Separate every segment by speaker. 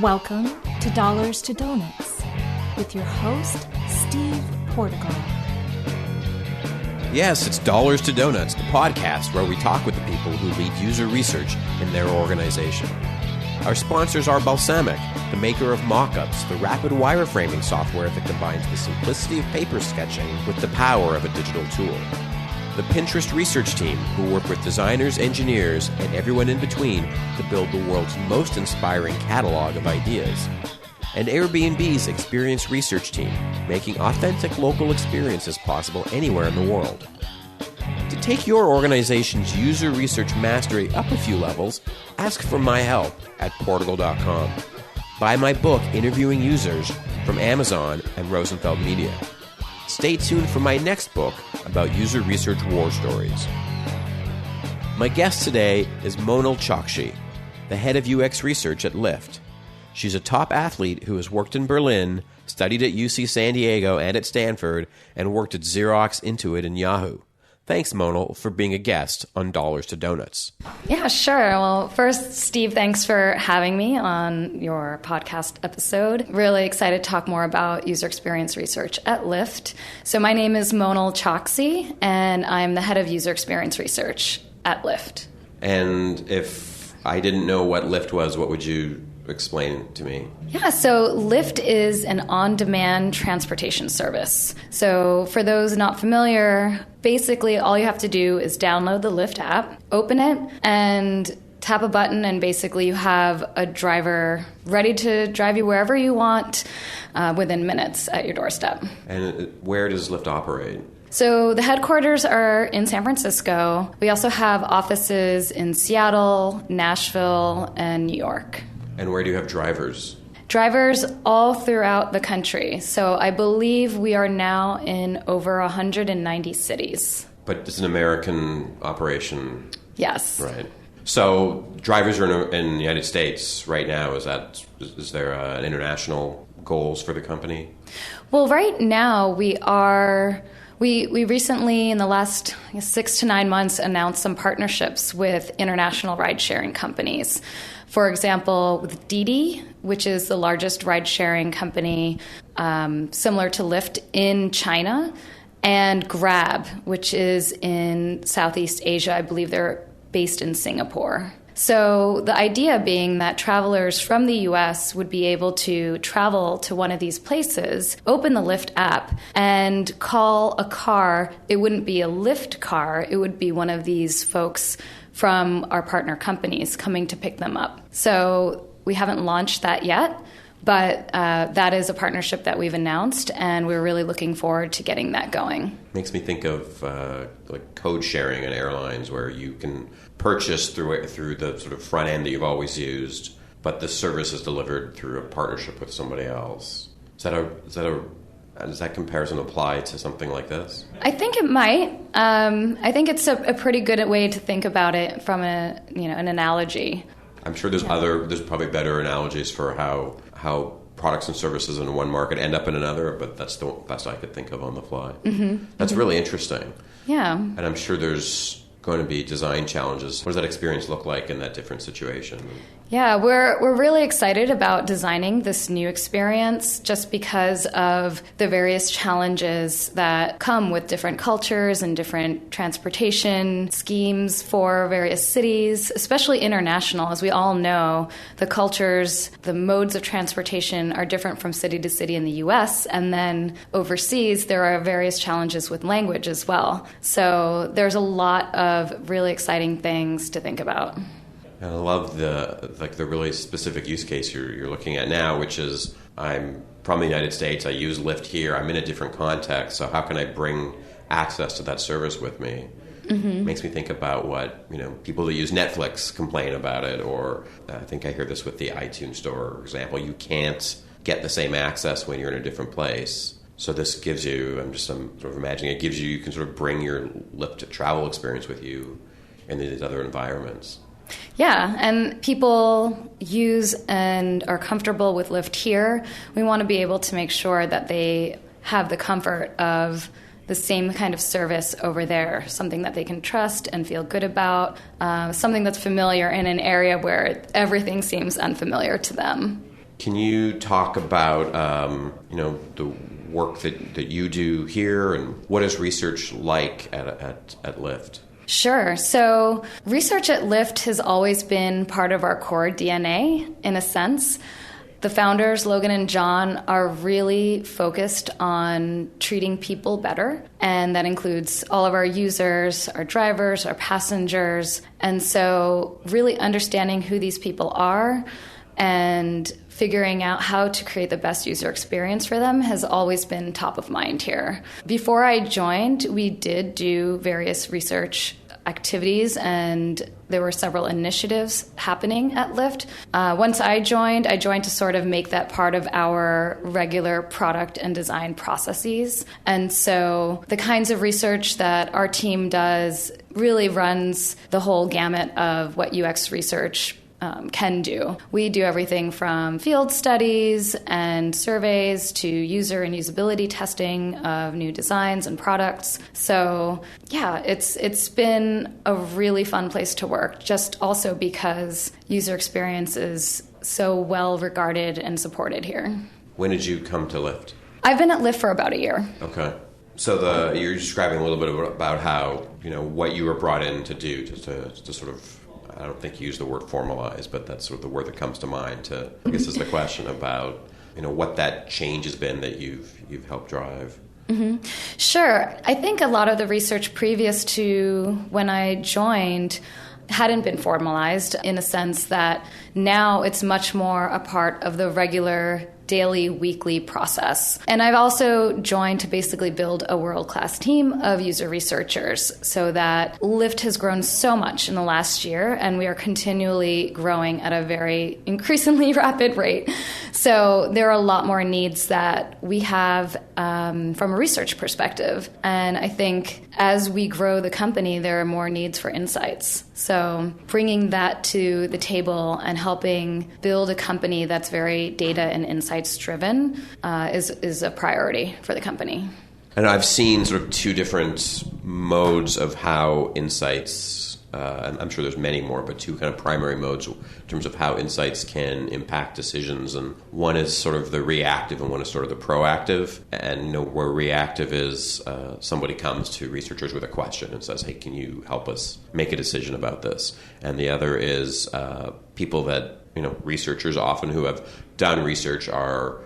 Speaker 1: Welcome to Dollars to Donuts with your host, Steve Portugal.
Speaker 2: Yes, it's Dollars to Donuts, the podcast where we talk with the people who lead user research in their organization. Our sponsors are Balsamic, the maker of mockups, the rapid wireframing software that combines the simplicity of paper sketching with the power of a digital tool. The Pinterest research team, who work with designers, engineers, and everyone in between to build the world's most inspiring catalog of ideas. And Airbnb's experienced research team, making authentic local experiences possible anywhere in the world. To take your organization's user research mastery up a few levels, ask for my help at Portugal.com. Buy my book, Interviewing Users, from Amazon and Rosenfeld Media. Stay tuned for my next book about user research war stories. My guest today is Monal Chokshi, the head of UX research at Lyft. She's a top athlete who has worked in Berlin, studied at UC San Diego and at Stanford, and worked at Xerox, Intuit, and Yahoo. Thanks, Monal, for being a guest on Dollars to Donuts.
Speaker 3: Yeah, sure. Well, first, Steve, thanks for having me on your podcast episode. Really excited to talk more about user experience research at Lyft. So my name is Monal Chokshi, and I'm the head of user experience research at Lyft.
Speaker 2: And if I didn't know what Lyft was, what would you explain to me?
Speaker 3: Yeah, so Lyft is an on-demand transportation service. So for those not familiar, basically all you have to do is download the Lyft app, open it, and tap a button, and basically you have a driver ready to drive you wherever you want within minutes at your doorstep.
Speaker 2: And where does Lyft operate?
Speaker 3: So the headquarters are in San Francisco. We also have offices in Seattle, Nashville, and New York.
Speaker 2: And where do you have drivers?
Speaker 3: Drivers all throughout the country. So I believe we are now in over 190 cities.
Speaker 2: But it's an American operation.
Speaker 3: Yes.
Speaker 2: Right. So drivers are in the United States right now. Is there an international goals for the company?
Speaker 3: Well, right now we recently, in the last 6 to 9 months, announced some partnerships with international ride-sharing companies. For example, with Didi, which is the largest ride-sharing company similar to Lyft in China, and Grab, which is in Southeast Asia. I believe they're based in Singapore. So the idea being that travelers from the U.S. would be able to travel to one of these places, open the Lyft app, and call a car. It wouldn't be a Lyft car. It would be one of these folks from our partner companies coming to pick them up. So we haven't launched that yet, but that is a partnership that we've announced, and we're really looking forward to getting that going.
Speaker 2: Makes me think of like code sharing in airlines, where you can purchase through the sort of front end that you've always used, but the service is delivered through a partnership with somebody else. Does that comparison apply to something like this? I
Speaker 3: think it might. I think it's a pretty good way to think about it from an analogy.
Speaker 2: I'm sure there's probably better analogies for how products and services in one market end up in another, but that's the best I could think of on the fly. Mm-hmm. That's really interesting.
Speaker 3: Yeah.
Speaker 2: And I'm sure there's going to be design challenges. What does that experience look like in that different situation?
Speaker 3: Yeah, we're really excited about designing this new experience just because of the various challenges that come with different cultures and different transportation schemes for various cities, especially international. As we all know, the cultures, the modes of transportation are different from city to city in the U.S., and then overseas there are various challenges with language as well. So there's a lot of really exciting things to think about.
Speaker 2: And I love the really specific use case you're looking at now, which is I'm from the United States, I use Lyft here, I'm in a different context, so how can I bring access to that service with me? Mm-hmm. It makes me think about what people that use Netflix complain about it, or I think I hear this with the iTunes Store, for example. You can't get the same access when you're in a different place. So this gives you, I'm sort of imagining, you can sort of bring your Lyft travel experience with you in these other environments.
Speaker 3: Yeah, and people use and are comfortable with Lyft here. We want to be able to make sure that they have the comfort of the same kind of service over there, something that they can trust and feel good about, something that's familiar in an area where everything seems unfamiliar to them.
Speaker 2: Can you talk about, the work that you do here, and what is research like at Lyft?
Speaker 3: Sure. So research at Lyft has always been part of our core DNA, in a sense. The founders, Logan and John, are really focused on treating people better, and that includes all of our users, our drivers, our passengers. And so really understanding who these people are and figuring out how to create the best user experience for them has always been top of mind here. Before I joined, we did do various research activities, and there were several initiatives happening at Lyft. Once I joined to sort of make that part of our regular product and design processes. And so the kinds of research that our team does really runs the whole gamut of what UX research can do. We do everything from field studies and surveys to user and usability testing of new designs and products. So yeah, it's been a really fun place to work, just also because user experience is so well regarded and supported here. When
Speaker 2: did you come to Lyft?
Speaker 3: I've been at Lyft for about a year.
Speaker 2: Okay. So you're describing a little bit about how, what you were brought in to do, to sort of, I don't think you use the word formalize, but that's sort of the word that comes to mind I guess is the question about, what that change has been that you've helped drive.
Speaker 3: Mm-hmm. Sure. I think a lot of the research previous to when I joined hadn't been formalized, in a sense that now it's much more a part of the regular daily, weekly process. And I've also joined to basically build a world-class team of user researchers so that Lyft has grown so much in the last year, and we are continually growing at a very increasingly rapid rate. So there are a lot more needs that we have from a research perspective. And I think as we grow the company, there are more needs for insights. So bringing that to the table and helping build a company that's very data and insights driven is a priority for the company.
Speaker 2: And I've seen sort of two different modes of how insights, and I'm sure there's many more, but two kind of primary modes in terms of how insights can impact decisions. And one is sort of the reactive and one is sort of the proactive. And where reactive is somebody comes to researchers with a question and says, hey, can you help us make a decision about this? And the other is people that, researchers often who have done research are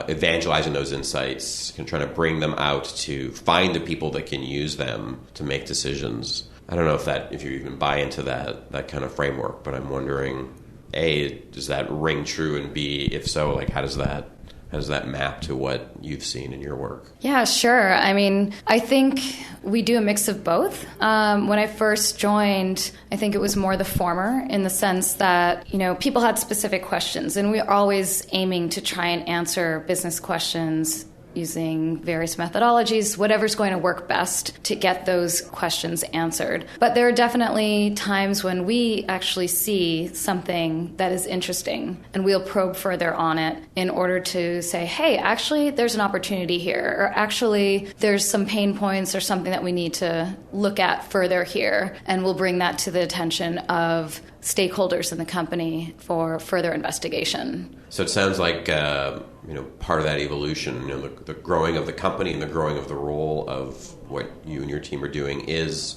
Speaker 2: evangelizing those insights and trying to bring them out to find the people that can use them to make decisions. I don't know if you even buy into that kind of framework, but I'm wondering, A, does that ring true? And B, if so, how does that map to what you've seen in your work?
Speaker 3: Yeah, sure. I mean, I think we do a mix of both. When I first joined, I think it was more the former, in the sense that, people had specific questions, and we were always aiming to try and answer business questions using various methodologies, whatever's going to work best to get those questions answered. But there are definitely times when we actually see something that is interesting, and we'll probe further on it in order to say, hey, actually, there's an opportunity here, or actually, there's some pain points or something that we need to look at further here, and we'll bring that to the attention of stakeholders in the company for further investigation.
Speaker 2: So it sounds like part of that evolution, the growing of the company and the growing of the role of what you and your team are doing is,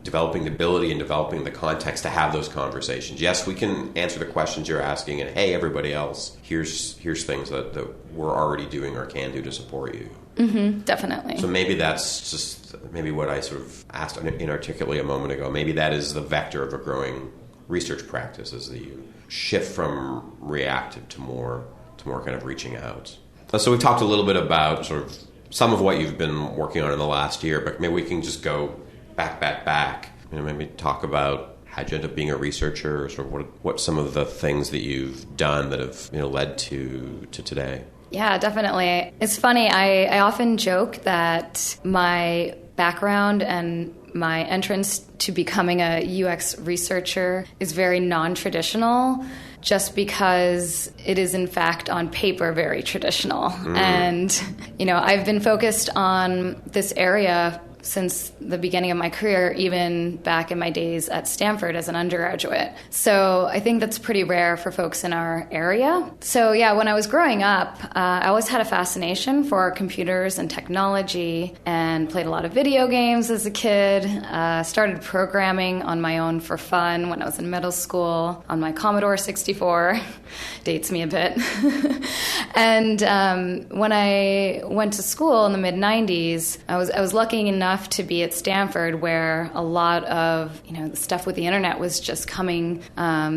Speaker 2: developing the ability and developing the context to have those conversations. Yes, we can answer the questions you're asking, and hey, everybody else, here's things that we're already doing or can do to support you.
Speaker 3: Mm-hmm, definitely.
Speaker 2: So maybe that's just what I sort of asked inarticulately a moment ago. Maybe that is the vector of a growing research practice, is the shift from reactive to more kind of reaching out. So we talked a little bit about sort of some of what you've been working on in the last year, but maybe we can just go back. Maybe talk about how'd you end up being a researcher, or sort of what some of the things that you've done that have led to today.
Speaker 3: Yeah, definitely. It's funny. I often joke that my background and my entrance to becoming a UX researcher is very non-traditional, just because it is, in fact, on paper, very traditional. And, I've been focused on this area since the beginning of my career, even back in my days at Stanford as an undergraduate. So I think that's pretty rare for folks in our area. So yeah, when I was growing up, I always had a fascination for computers and technology and played a lot of video games as a kid. Started programming on my own for fun when I was in middle school on my Commodore 64. Dates me a bit. And when I went to school in the mid-90s, I was lucky enough to be at Stanford, where a lot of the stuff with the internet was just coming,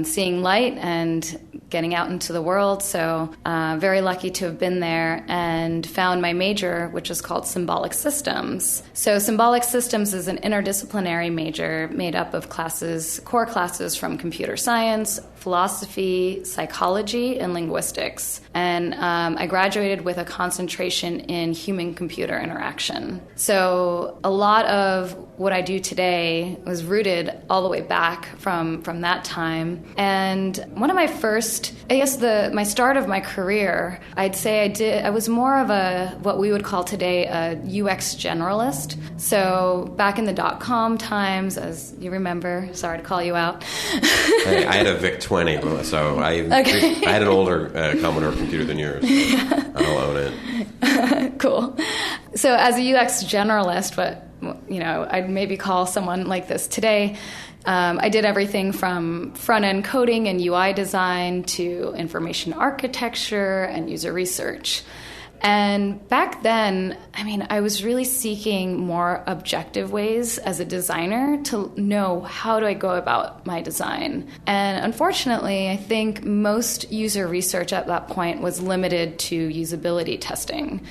Speaker 3: seeing light and getting out into the world. So very lucky to have been there and found my major, which is called symbolic systems. So symbolic systems is an interdisciplinary major made up of core classes from computer science, philosophy, psychology, and linguistics. And I graduated with a concentration in human-computer interaction. So a lot of what I do today was rooted all the way back from that time. And one of my first, my start of my career, I'd say I was more of what we would call today a UX generalist. So back in the .com times, as you remember, sorry to call you out.
Speaker 2: Hey, I had a VIC-20, so I had an older Commodore computer than yours. I'll own it.
Speaker 3: Cool. So as a UX generalist, I'd maybe call someone like this today. I did everything from front-end coding and UI design to information architecture and user research. And back then, I was really seeking more objective ways as a designer to know how do I go about my design. And unfortunately, I think most user research at that point was limited to usability testing.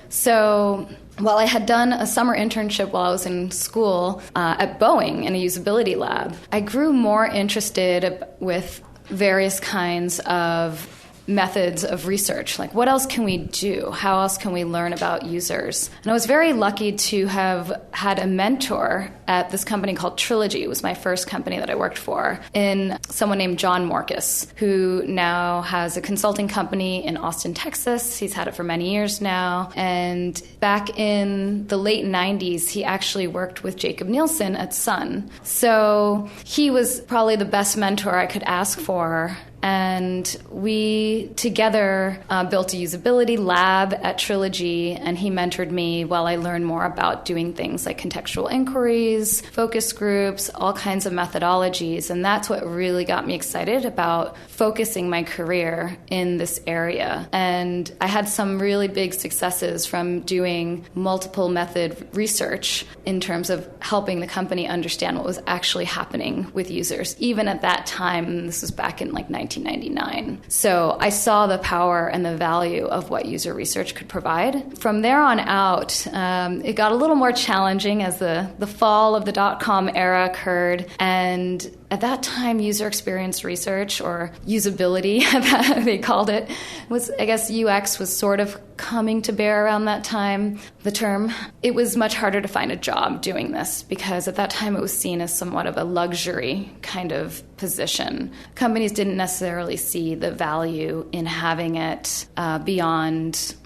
Speaker 3: So while I had done a summer internship while I was in school at Boeing in a usability lab, I grew more interested with various kinds of methods of research. Like, what else can we do? How else can we learn about users? And I was very lucky to have had a mentor at this company called Trilogy. It was my first company that I worked for, in someone named John Morcus, who now has a consulting company in Austin, Texas. He's had it for many years now. And back in the late 90s, he actually worked with Jacob Nielsen at Sun. So he was probably the best mentor I could ask for. And we together built a usability lab at Trilogy, and he mentored me while I learned more about doing things like contextual inquiries, focus groups, all kinds of methodologies. And that's what really got me excited about focusing my career in this area. And I had some really big successes from doing multiple method research in terms of helping the company understand what was actually happening with users, even at that time. And this was back in 1999. So I saw the power and the value of what user research could provide. From there on out, it got a little more challenging as the fall of the .com era occurred. And at that time, user experience research, or usability, they called it, UX was sort of coming to bear around that time, the term. It was much harder to find a job doing this because at that time it was seen as somewhat of a luxury kind of position. Companies didn't necessarily see the value in having it beyond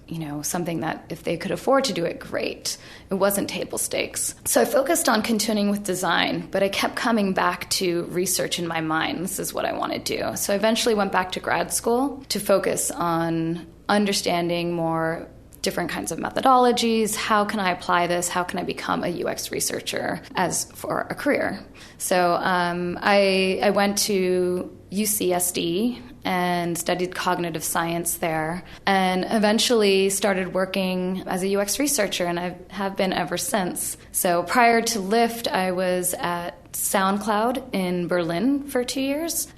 Speaker 3: something that if they could afford to do it, great. It wasn't table stakes. So I focused on continuing with design, but I kept coming back to research in my mind. This is what I want to do. So I eventually went back to grad school to focus on understanding more different kinds of methodologies. How can I apply this? How can I become a UX researcher as for a career? So I went to UCSD and studied cognitive science there, and eventually started working as a UX researcher, and I have been ever since. So prior to Lyft, I was at SoundCloud in Berlin for 2 years,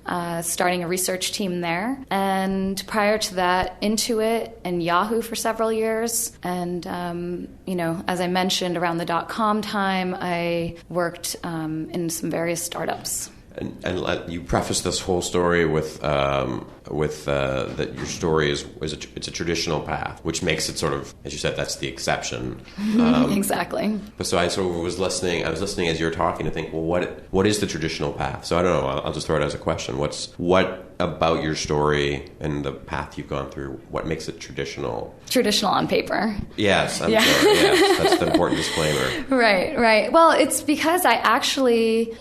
Speaker 3: starting a research team there. And prior to that, Intuit and Yahoo for several years. And, as I mentioned, around the .com time, I worked in some various startups.
Speaker 2: And you preface this whole story with that your story it's a traditional path, which makes it sort of, as you said, that's the exception.
Speaker 3: Exactly.
Speaker 2: But so I sort of was listening as you were talking to think, well, what is the traditional path? So I don't know. I'll just throw it as a question. What about your story and the path you've gone through, what makes it traditional?
Speaker 3: Traditional on paper.
Speaker 2: Yes, I'm sure. Yes, that's the important disclaimer.
Speaker 3: Right. Well, it's because I actually,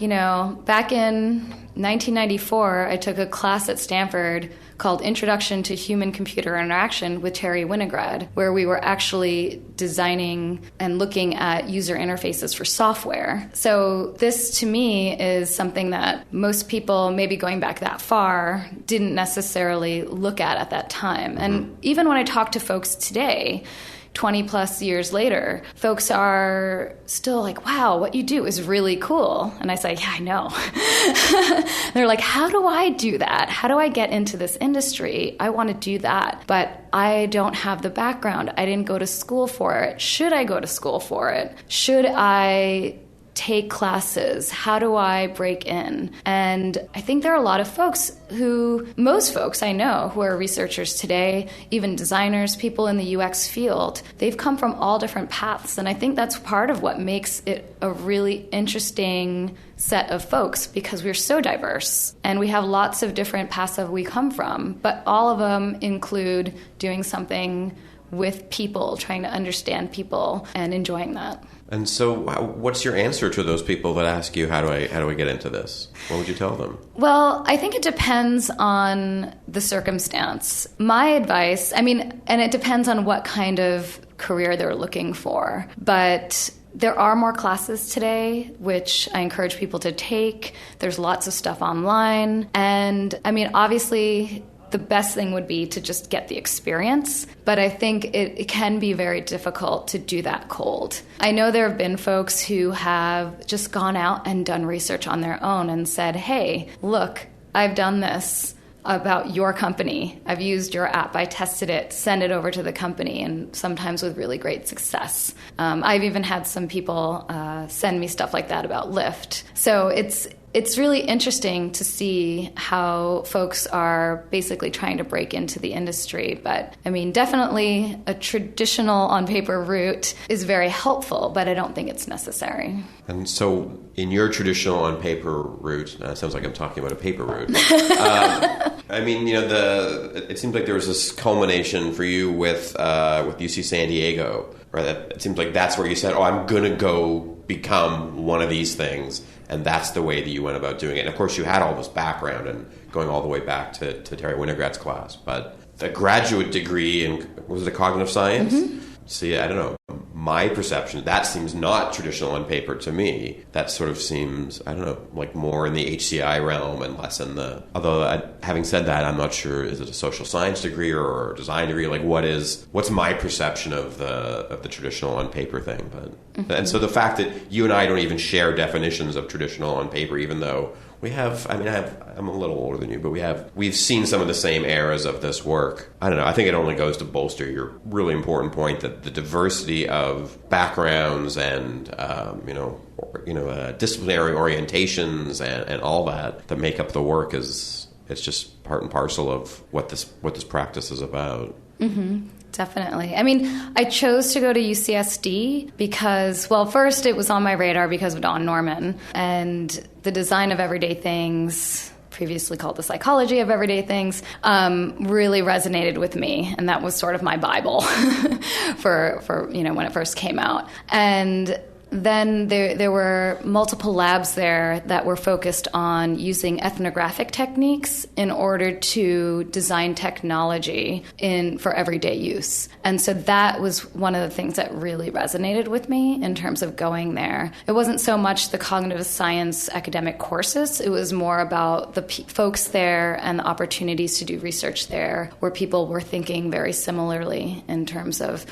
Speaker 3: back in 1994, I took a class at Stanford called Introduction to Human-Computer Interaction with Terry Winograd, where we were actually designing and looking at user interfaces for software. So this, to me, is something that most people, maybe going back that far, didn't necessarily look at that time. And even when I talk to folks today, 20 plus years later, folks are still like, wow, what you do is really cool. And I say, yeah, I know. They're like, how do I do that? How do I get into this industry? I want to do that, but I don't have the background. I didn't go to school for it. Should I go to school for it? Should I take classes? How do I break in? And I think there are a lot of most folks I know who are researchers today, even designers, people in the UX field, they've come from all different paths. And I think that's part of what makes it a really interesting set of folks, because we're so diverse and we have lots of different paths that we come from, but all of them include doing something with people, trying to understand people and enjoying that.
Speaker 2: And so what's your answer to those people that ask you, how do I get into this? What would you tell them?
Speaker 3: Well, I think it depends on the circumstance. My advice, and it depends on what kind of career they're looking for, but there are more classes today, which I encourage people to take. There's lots of stuff online. And obviously, the best thing would be to just get the experience, but I think it can be very difficult to do that cold. I know there have been folks who have just gone out and done research on their own and said, hey, look, I've done this about your company. I've used your app. I tested it, send it over to the company, and sometimes with really great success. I've even had some people send me stuff like that about Lyft. So it's really interesting to see how folks are basically trying to break into the industry. But definitely a traditional on paper route is very helpful, but I don't think it's necessary.
Speaker 2: And so in your traditional on paper route, it sounds like I'm talking about a paper route. It seems like there was this culmination for you with UC San Diego, right? It seems like that's where you said, I'm going to go become one of these things. And that's the way that you went about doing it. And of course, you had all this background and going all the way back to Terry Winograd's class. But the graduate degree in, was it cognitive science? Mm-hmm. See, I don't know. My perception, that seems not traditional on paper to me. That sort of seems, I don't know, like more in the HCI realm and less in the... Although, having said that, I'm not sure, is it a social science degree or a design degree? Like, what's my perception of the traditional on paper thing? But And so the fact that you and I don't even share definitions of traditional on paper, even though we have, I'm a little older than you, but we've seen some of the same eras of this work. I don't know. I think it only goes to bolster your really important point that the diversity of backgrounds and, disciplinary orientations and all that make up the work it's just part and parcel of what this practice is about.
Speaker 3: Mm-hmm. Definitely. I chose to go to UCSD because, well, first it was on my radar because of Don Norman and the design of everyday things, previously called the psychology of everyday things, really resonated with me. And that was sort of my Bible for when it first came out. And then there were multiple labs there that were focused on using ethnographic techniques in order to design technology for everyday use. And so that was one of the things that really resonated with me in terms of going there. It wasn't so much the cognitive science academic courses. It was more about the folks there and the opportunities to do research there where people were thinking very similarly in terms of,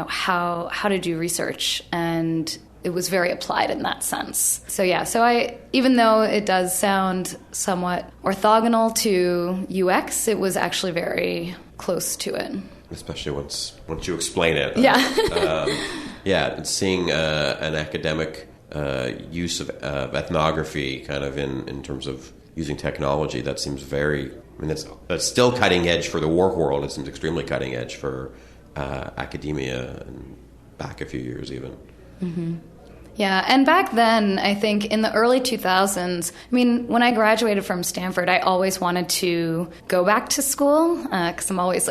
Speaker 3: how to do research, and it was very applied in that sense. So even though it does sound somewhat orthogonal to UX, it was actually very close to it.
Speaker 2: Especially once you explain it.
Speaker 3: Yeah.
Speaker 2: Seeing an academic use of ethnography kind of in terms of using technology. That seems very, that's still cutting edge for the work world. It seems extremely cutting edge for academia and back a few years even.
Speaker 3: Mm-hmm. Yeah, and back then, I think in the early 2000s, when I graduated from Stanford, I always wanted to go back to school because I'm always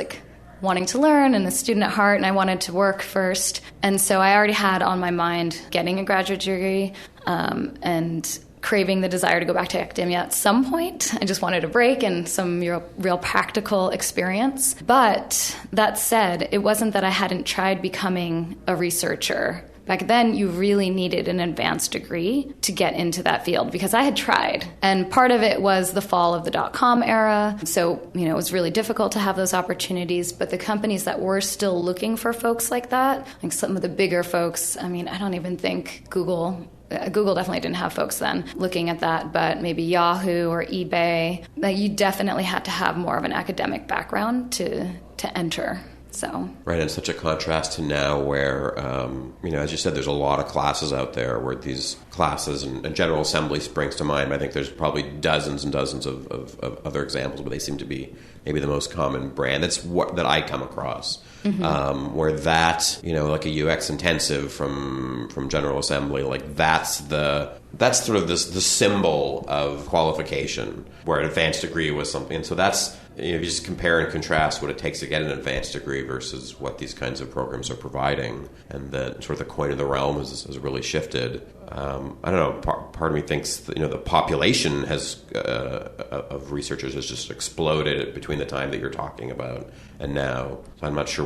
Speaker 3: wanting to learn and a student at heart, and I wanted to work first. And so I already had on my mind getting a graduate degree and craving the desire to go back to academia at some point. I just wanted a break and some real practical experience. But that said, it wasn't that I hadn't tried becoming a researcher. Back then, you really needed an advanced degree to get into that field because I had tried. And part of it was the fall of the dot-com era. So, it was really difficult to have those opportunities. But the companies that were still looking for folks like that, like some of the bigger folks, I don't even think Google definitely didn't have folks then looking at that, but maybe Yahoo or eBay, you definitely had to have more of an academic background to enter. So.
Speaker 2: Right, and such a contrast to now where, as you said, there's a lot of classes out there where these classes, and General Assembly springs to mind. I think there's probably dozens and dozens of other examples, but they seem to be maybe the most common brand. That's what that I come across. Mm-hmm. Where that, like a UX intensive from General Assembly, that's sort of the symbol of qualification, where an advanced degree was something. And so that's, if you just compare and contrast what it takes to get an advanced degree versus what these kinds of programs are providing, and that sort of the coin of the realm has really shifted. I don't know, part of me thinks that, the population of researchers has just exploded between the time that you're talking about and now. So I'm not sure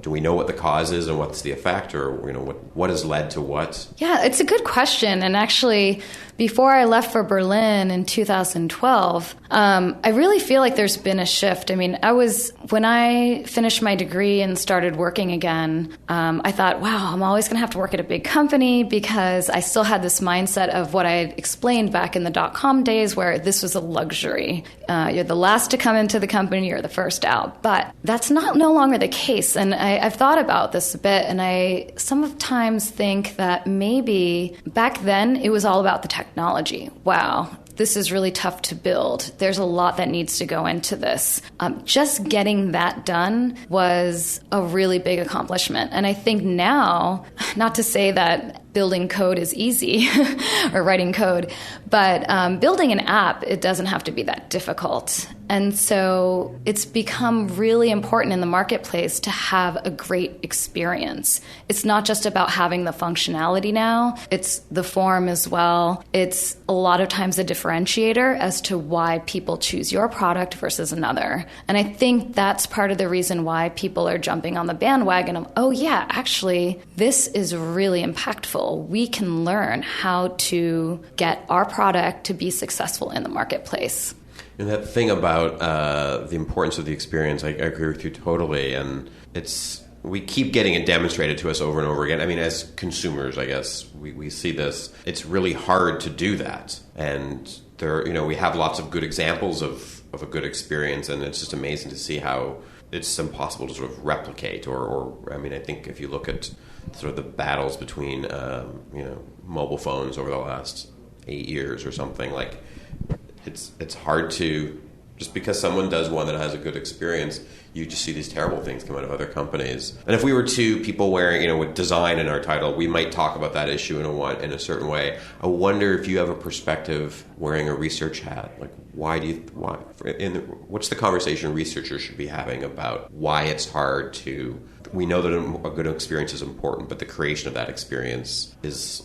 Speaker 2: do we know what the cause is and what's the effect, or what has led to what? Yeah,
Speaker 3: it's a good question. And actually, before I left for Berlin in 2012, I really feel like there's been a shift. When I finished my degree and started working again, I thought, wow, I'm always going to have to work at a big company, because I still had this mindset of what I had explained back in the dot-com days, where this was a luxury. You're the last to come into the company, you're the first out. But that's no longer the case. And I've thought about this a bit, and I sometimes think that maybe back then it was all about the technology. Wow, this is really tough to build. There's a lot that needs to go into this. Just getting that done was a really big accomplishment. And I think now, not to say that building code is easy or writing code, but building an app, it doesn't have to be that difficult. And so it's become really important in the marketplace to have a great experience. It's not just about having the functionality now, it's the form as well. It's a lot of times a differentiator as to why people choose your product versus another. And I think that's part of the reason why people are jumping on the bandwagon of, oh yeah, actually, this is really impactful. We can learn how to get our product to be successful in the marketplace.
Speaker 2: And that thing about the importance of the experience, I agree with you totally. And we keep getting it demonstrated to us over and over again. As consumers, I guess, we see this. It's really hard to do that. And we have lots of good examples of a good experience, and it's just amazing to see how it's impossible to sort of replicate. I think if you look at sort of the battles between, mobile phones over the last 8 years or something, it's hard to, just because someone does one that has a good experience, you just see these terrible things come out of other companies. And if we were two people wearing, with design in our title, we might talk about that issue in a certain way. I wonder if you have a perspective wearing a research hat. What's the conversation researchers should be having about why it's hard to, we know that a good experience is important, but the creation of that experience is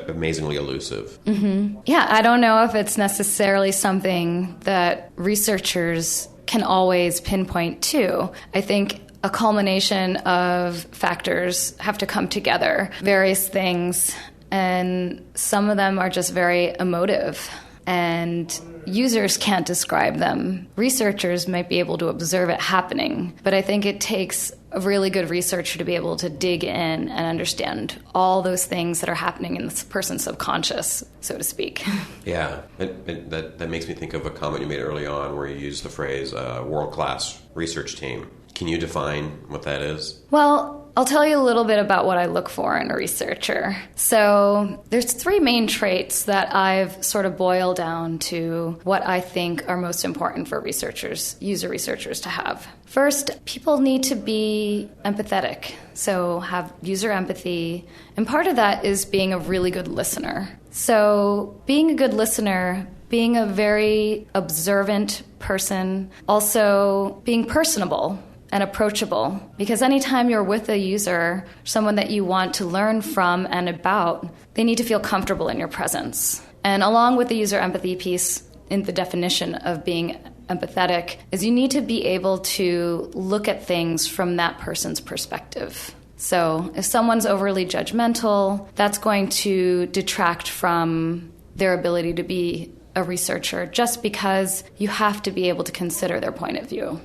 Speaker 2: amazingly elusive.
Speaker 3: Mm-hmm. Yeah, I don't know if it's necessarily something that researchers can always pinpoint to. I think a culmination of factors have to come together, various things, and some of them are just very emotive, and users can't describe them. Researchers might be able to observe it happening, but I think it takes a really good researcher to be able to dig in and understand all those things that are happening in this person's subconscious, so to speak.
Speaker 2: Yeah, that makes me think of a comment you made early on where you used the phrase world-class research team. Can you define what that is?
Speaker 3: Well, I'll tell you a little bit about what I look for in a researcher. So there's 3 main traits that I've sort of boiled down to what I think are most important for researchers, user researchers to have. First, people need to be empathetic, so have user empathy. And part of that is being a really good listener. So being a good listener, being a very observant person, also being personable and approachable. Because anytime you're with a user, someone that you want to learn from and about, they need to feel comfortable in your presence. And along with the user empathy piece, in the definition of being empathetic, is you need to be able to look at things from that person's perspective. So if someone's overly judgmental, that's going to detract from their ability to be a researcher, just because you have to be able to consider their point of view.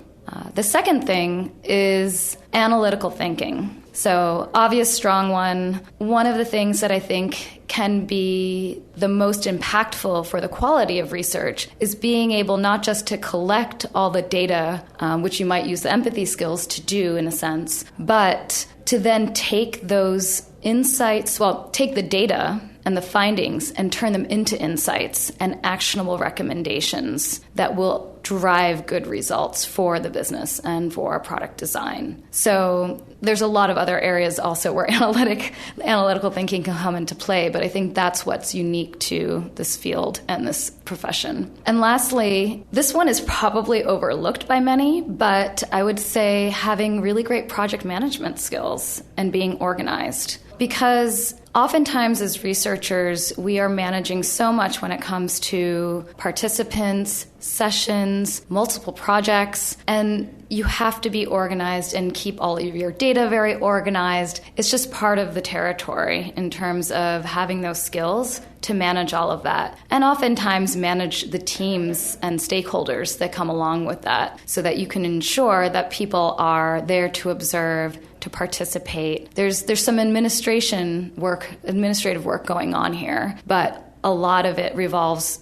Speaker 3: The second thing is analytical thinking. So obvious, strong one. One of the things that I think can be the most impactful for the quality of research is being able not just to collect all the data, which you might use the empathy skills to do in a sense, but to then take those insights, take the data and the findings and turn them into insights and actionable recommendations that will drive good results for the business and for our product design. So there's a lot of other areas also where analytical thinking can come into play, but I think that's what's unique to this field and this profession. And lastly, this one is probably overlooked by many, but I would say having really great project management skills and being organized. Because oftentimes as researchers, we are managing so much when it comes to participants, sessions, multiple projects, and you have to be organized and keep all of your data very organized. It's just part of the territory in terms of having those skills to manage all of that. And oftentimes manage the teams and stakeholders that come along with that so that you can ensure that people are there to observe, to participate. There's some administrative work going on here, but a lot of it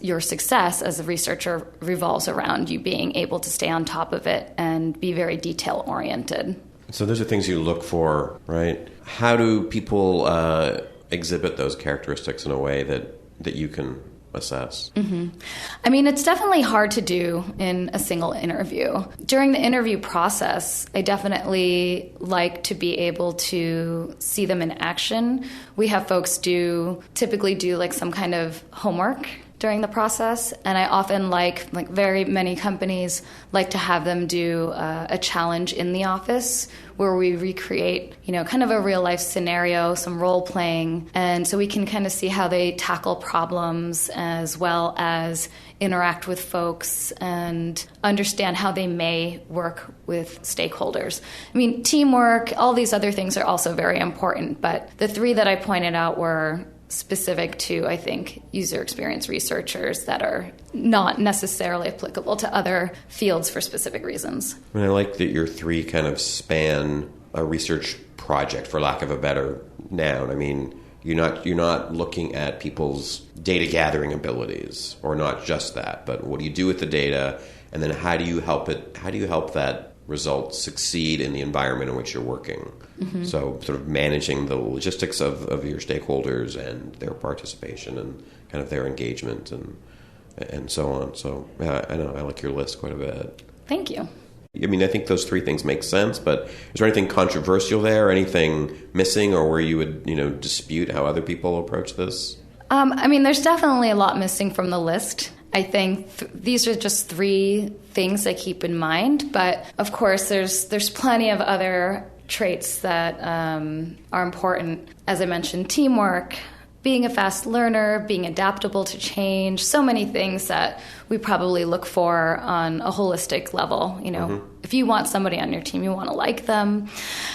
Speaker 3: your success as a researcher revolves around you being able to stay on top of it and be very detail oriented.
Speaker 2: So those are things you look for, right? How do people exhibit those characteristics in a way that you can assess?
Speaker 3: Mm-hmm. I mean, it's definitely hard to do in a single interview. During the interview process, I definitely like to be able to see them in action. We have folks typically do like some kind of homework during the process, and I often like very many companies like to have them do a challenge in the office where we recreate, kind of a real life scenario, some role playing, and so we can kind of see how they tackle problems as well as interact with folks and understand how they may work with stakeholders. I mean, teamwork, all these other things are also very important, but the 3 that I pointed out were specific to, I think, user experience researchers that are not necessarily applicable to other fields for specific reasons.
Speaker 2: And I like that your 3 kind of span a research project, for lack of a better noun. I mean, you're not looking at people's data gathering abilities, or not just that, but what do you do with the data, and then how do you help that result succeed in the environment in which you're working? Mm-hmm. So sort of managing the logistics of your stakeholders and their participation and kind of their engagement and so on. So I know I like your list quite a bit.
Speaker 3: Thank you.
Speaker 2: I mean, I think those 3 things make sense, but is there anything controversial there, anything missing, or where you would dispute how other people approach this?
Speaker 3: I mean, there's definitely a lot missing from the list. I think these are just 3 things I keep in mind, but of course there's plenty of other traits that are important. As I mentioned, teamwork, being a fast learner, being adaptable to change, so many things that we probably look for on a holistic level. Mm-hmm. If you want somebody on your team, you want to like them.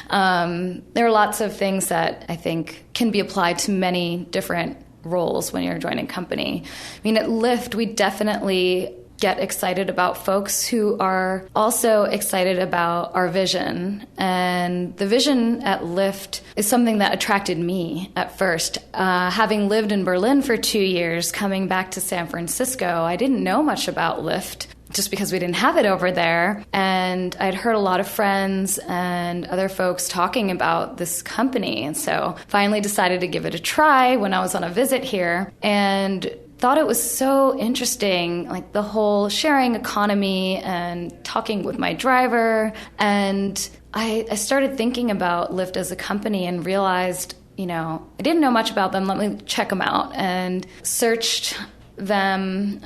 Speaker 3: There are lots of things that I think can be applied to many different roles when you're joining a company. I mean, at Lyft, we definitely get excited about folks who are also excited about our vision. And the vision at Lyft is something that attracted me at first. Having lived in Berlin for 2 years, coming back to San Francisco, I didn't know much about Lyft. just because we didn't have it over there. And I'd heard a lot of friends and other folks talking about this company. And so finally decided to give it a try when I was on a visit here, and thought it was so interesting, like the whole sharing economy and talking with my driver. And I started thinking about Lyft as a company and realized, I didn't know much about them. Let me check them out, and searched them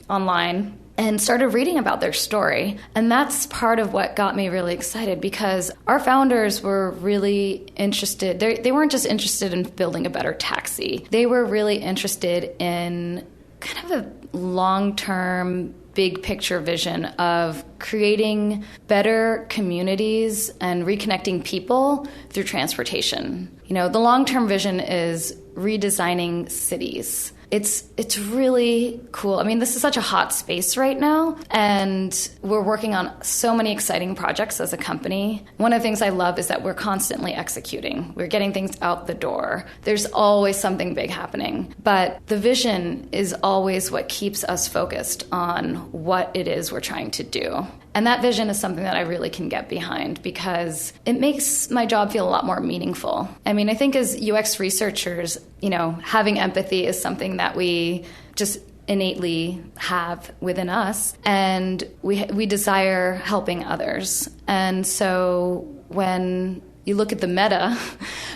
Speaker 3: online and started reading about their story. And that's part of what got me really excited, because our founders were really interested. They weren't just interested in building a better taxi. They were really interested in kind of a long-term, big picture vision of creating better communities and reconnecting people through transportation. The long-term vision is redesigning cities. It's really cool. I mean, this is such a hot space right now, and we're working on so many exciting projects as a company. One of the things I love is that we're constantly executing. We're getting things out the door. There's always something big happening, but the vision is always what keeps us focused on what it is we're trying to do. And that vision is something that I really can get behind, because it makes my job feel a lot more meaningful. I mean, I think as UX researchers, having empathy is something that we just innately have within us, and we desire helping others. And so when you look at the meta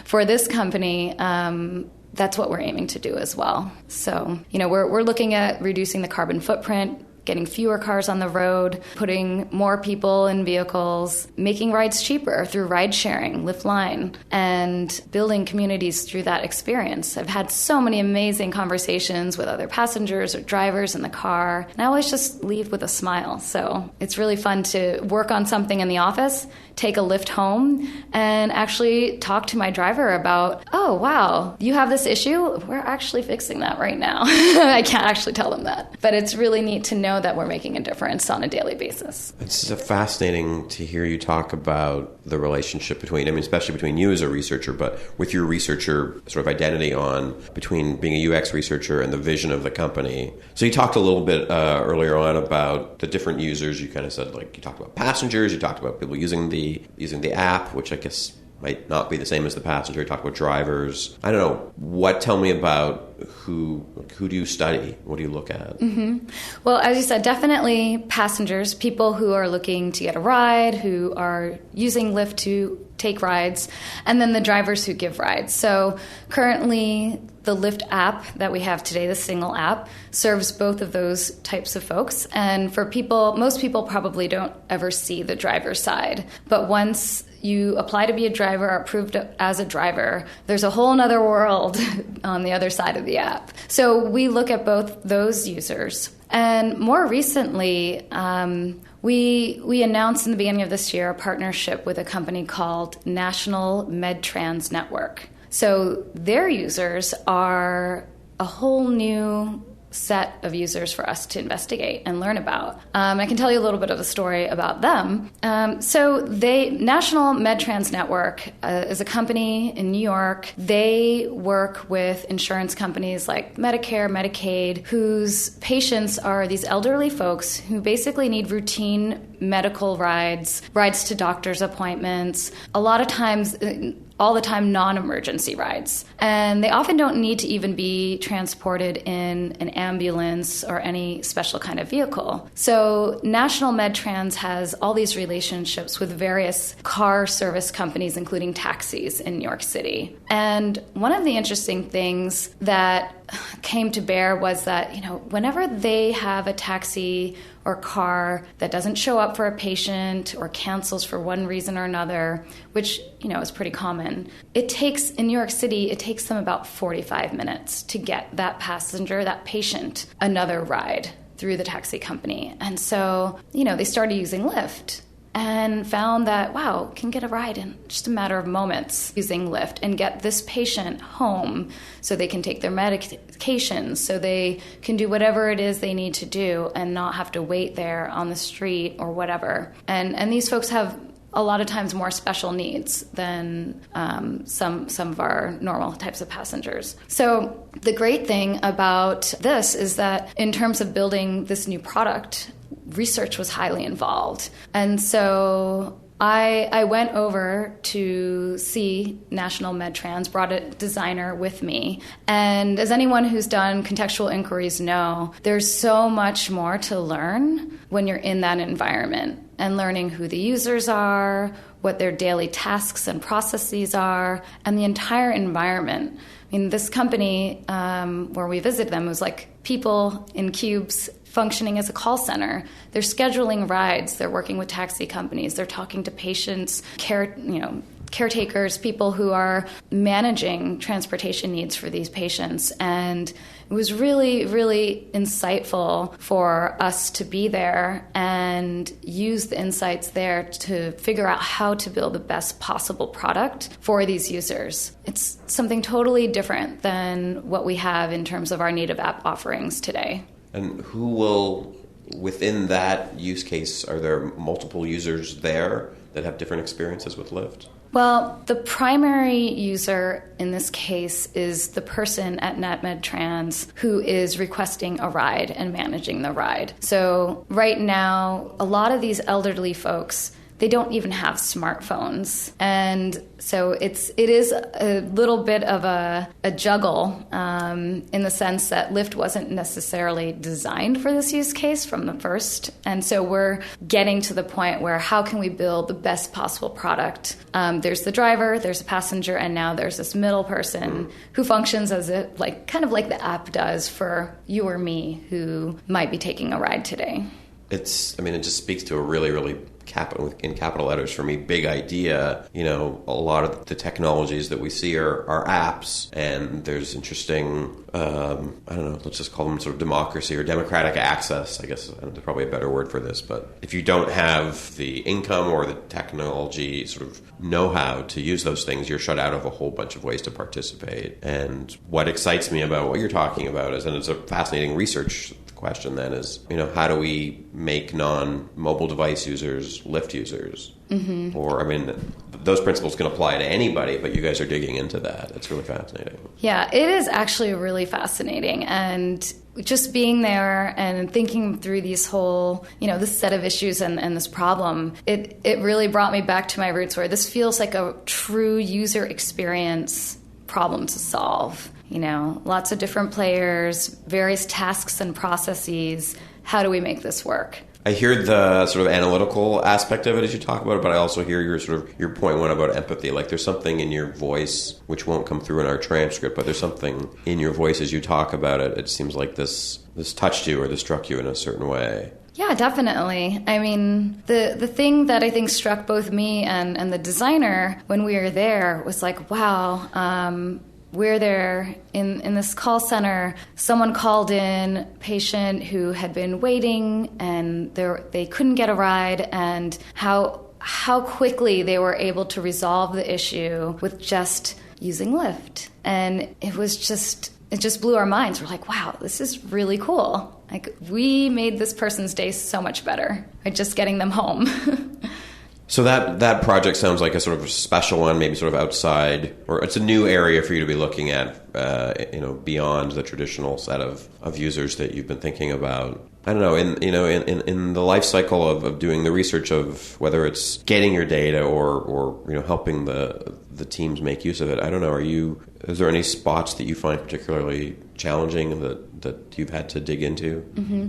Speaker 3: for this company, that's what we're aiming to do as well. So, we're looking at reducing the carbon footprint, getting fewer cars on the road, putting more people in vehicles, making rides cheaper through ride sharing, Lyft Line, and building communities through that experience. I've had so many amazing conversations with other passengers or drivers in the car, and I always just leave with a smile. So it's really fun to work on something in the office, take a Lyft home, and actually talk to my driver about, oh, wow, you have this issue? We're actually fixing that right now. I can't actually tell them that. But it's really neat to know that we're making a difference on a daily basis.
Speaker 2: It's fascinating to hear you talk about the relationship especially between you as a researcher, but with your researcher sort of identity between being a UX researcher and the vision of the company. So you talked a little bit earlier on about the different users. You kind of said, you talked about passengers, you talked about people using the app, which I guess might not be the same as the passenger. You talk about drivers. I don't know. Tell me about who do you study? What do you look at?
Speaker 3: Mm-hmm. Well, as you said, definitely passengers, people who are looking to get a ride, who are using Lyft to take rides, and then the drivers who give rides. So currently, the Lyft app that we have today, the single app, serves both of those types of folks. And for most people probably don't ever see the driver's side. But once you apply to be a driver, are approved as a driver, there's a whole other world on the other side of the app. So we look at both those users. And more recently, we announced in the beginning of this year a partnership with a company called National MedTrans Network. So their users are a whole new set of users for us to investigate and learn about. I can tell you a little bit of a story about them. National MedTrans Network is a company in New York. They work with insurance companies like Medicare, Medicaid, whose patients are these elderly folks who basically need routine medical rides to doctor's appointments, a lot of times all the time non-emergency rides. And they often don't need to even be transported in an ambulance or any special kind of vehicle. So National MedTrans has all these relationships with various car service companies, including taxis in New York City. And one of the interesting things that came to bear was that, whenever they have a taxi or car that doesn't show up for a patient or cancels for one reason or another, which, is pretty common, in New York City, it takes them about 45 minutes to get that passenger, that patient, another ride through the taxi company. And so, they started using Lyft and found that, wow, can get a ride in just a matter of moments using Lyft and get this patient home so they can take their medications, so they can do whatever it is they need to do and not have to wait there on the street or whatever. And these folks have a lot of times more special needs than some of our normal types of passengers. So the great thing about this is that in terms of building this new product, research was highly involved. And so I went over to see National MedTrans, brought a designer with me. And as anyone who's done contextual inquiries know, there's so much more to learn when you're in that environment and learning who the users are, what their daily tasks and processes are, and the entire environment. I mean, this company, where we visited them, was like people in cubes functioning as a call center. They're scheduling rides. They're working with taxi companies. They're talking to patients, caretakers, people who are managing transportation needs for these patients. And it was really, really insightful for us to be there and use the insights there to figure out how to build the best possible product for these users. It's something totally different than what we have in terms of our native app offerings today.
Speaker 2: And who will, within that use case, are there multiple users there that have different experiences with Lyft?
Speaker 3: Well, the primary user in this case is the person at NetMedTrans who is requesting a ride and managing the ride. So right now, a lot of these elderly folks, they don't even have smartphones. And so it is a little bit of a juggle in the sense that Lyft wasn't necessarily designed for this use case from the first. And so we're getting to the point where how can we build the best possible product? There's the driver, there's a passenger, and now there's this middle person who functions as kind of like the app does for you or me who might be taking a ride today.
Speaker 2: It just speaks to a really, really in capital letters for me, big idea. You know, a lot of the technologies that we see are apps, and there's interesting, let's just call them sort of democracy or democratic access, I guess. There's probably a better word for this, but if you don't have the income or the technology sort of know-how to use those things, you're shut out of a whole bunch of ways to participate. And what excites me about what you're talking about is, and it's a fascinating research question then, is, how do we make non-mobile device users Lyft users? Mm-hmm. Or, those principles can apply to anybody, but you guys are digging into that. It's really fascinating. Yeah,
Speaker 3: it is actually really fascinating. And just being there and thinking through these whole, this set of issues and this problem, it really brought me back to my roots where this feels like a true user experience problem to solve. Lots of different players, various tasks and processes. How do we make this work? I hear the sort of analytical aspect of it as you talk about it, but I also hear your point one about empathy. Like there's something in your voice which won't come through in our transcript, but there's something in your voice as you talk about it. It seems like this touched you or this struck you in a certain way. Yeah, definitely. The thing that I think struck both me and the designer when we were there was like, wow, we're there in this call center. Someone called in, patient who had been waiting and they couldn't get a ride, and how quickly they were able to resolve the issue with just using Lyft. And it just blew our minds. We're like, wow, this is really cool. Like, we made this person's day so much better by just getting them home. So that project sounds like a sort of special one, maybe sort of outside, or it's a new area for you to be looking at, beyond the traditional set of users that you've been thinking about. I don't know, in the life cycle of doing the research of whether it's getting your data or helping the teams make use of it. I don't know. Is there any spots that you find particularly challenging that you've had to dig into? Mm-hmm.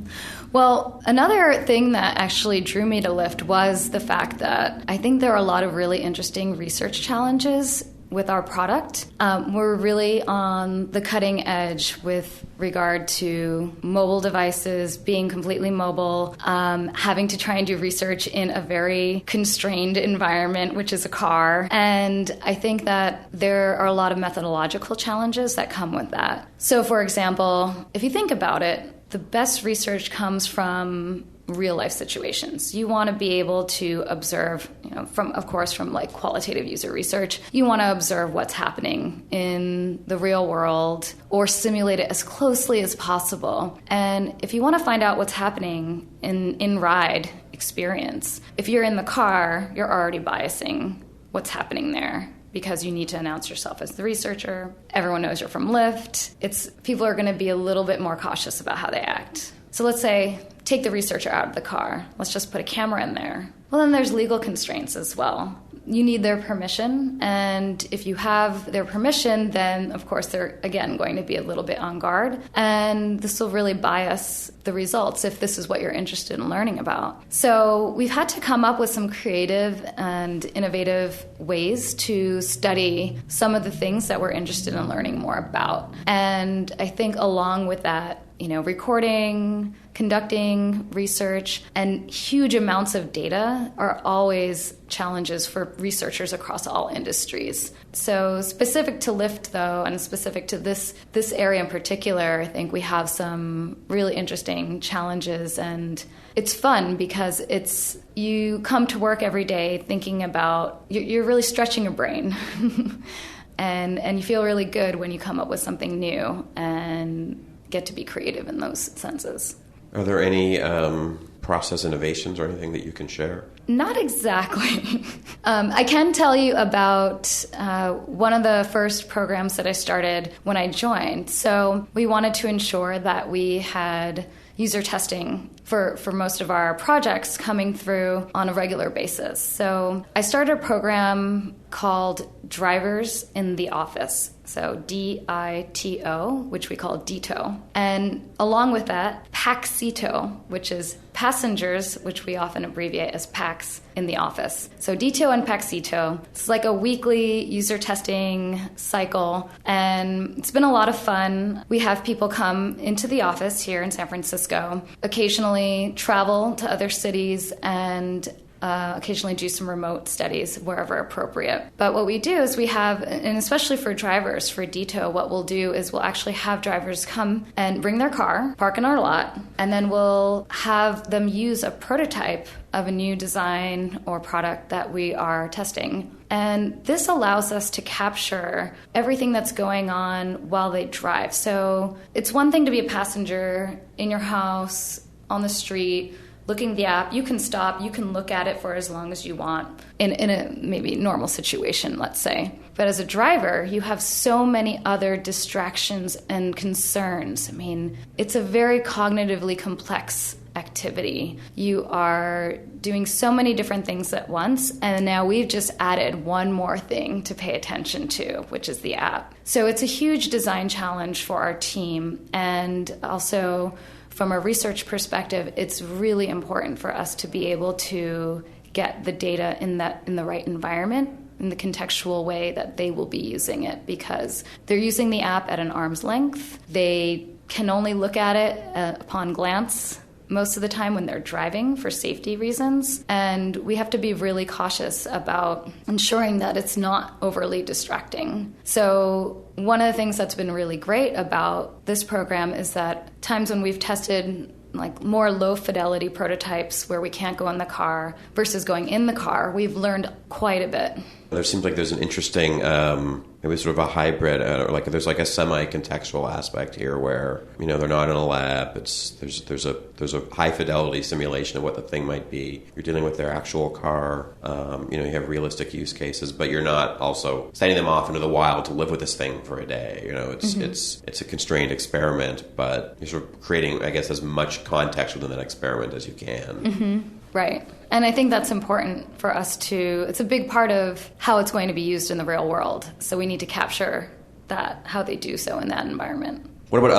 Speaker 3: Well, another thing that actually drew me to Lyft was the fact that I think there are a lot of really interesting research challenges with our product. We're really on the cutting edge with regard to mobile devices, being completely mobile, having to try and do research in a very constrained environment, which is a car. And I think that there are a lot of methodological challenges that come with that. So, for example, if you think about it, the best research comes from real life situations. You want to be able to observe, from like qualitative user research, you want to observe what's happening in the real world or simulate it as closely as possible. And if you want to find out what's happening in ride experience, if you're in the car, you're already biasing what's happening there, because you need to announce yourself as the researcher. Everyone knows you're from Lyft. People are going to be a little bit more cautious about how they act. So let's say take the researcher out of the car. Let's just put a camera in there. Well, then there's legal constraints as well. You need their permission, and if you have their permission, then of course they're again going to be a little bit on guard, and this will really bias the results if this is what you're interested in learning about. So we've had to come up with some creative and innovative ways to study some of the things that we're interested in learning more about. And I think along with that, recording, conducting research, and huge amounts of data are always challenges for researchers across all industries. So specific to Lyft, though, and specific to this area in particular, I think we have some really interesting challenges, and it's fun because you come to work every day thinking about, you're really stretching your brain. And you feel really good when you come up with something new and get to be creative in those senses.
Speaker 2: Are there any process innovations or anything that you can share?
Speaker 3: Not exactly. I can tell you about one of the first programs that I started when I joined. So we wanted to ensure that we had user testing for most of our projects coming through on a regular basis. So I started a program called Drivers in the Office, so DITO, which we call DITO. And along with that, PAXITO, which is passengers, which we often abbreviate as PAX in the office. So DITO and PAXITO, it's like a weekly user testing cycle, and it's been a lot of fun. We have people come into the office here in San Francisco, occasionally travel to other cities, and occasionally do some remote studies wherever appropriate. But what we do is we have, and especially for drivers, for DITO, what we'll do is we'll actually have drivers come and bring their car, park in our lot, and then we'll have them use a prototype of a new design or product that we are testing. And this allows us to capture everything that's going on while they drive. So it's one thing to be a passenger in your house, on the street, looking at the app. You can stop, you can look at it for as long as you want in a maybe normal situation, let's say. But as a driver, you have so many other distractions and concerns. I mean, it's a very cognitively complex activity. You are doing so many different things at once, and now we've just added one more thing to pay attention to, which is the app. So it's a huge design challenge for our team, and also from a research perspective, it's really important for us to be able to get the data in the right environment, in the contextual way that they will be using it, because they're using the app at an arm's length. They can only look at it upon glance most of the time when they're driving for safety reasons. And we have to be really cautious about ensuring that it's not overly distracting. So one of the things that's been really great about this program is that times when we've tested like more low fidelity prototypes where we can't go in the car versus going in the car, we've learned quite a bit.
Speaker 2: There seems like there's an interesting, maybe sort of a hybrid, or like there's like a semi-contextual aspect here where, they're not in a lab. There's a high fidelity simulation of what the thing might be. You're dealing with their actual car. You have realistic use cases, but you're not also sending them off into the wild to live with this thing for a day. It's a constrained experiment, but you're sort of creating, I guess, as much context within that experiment as you can.
Speaker 3: Mm-hmm. Right. And I think that's important for us it's a big part of how it's going to be used in the real world. So we need to capture that, how they do so in that environment.
Speaker 2: What about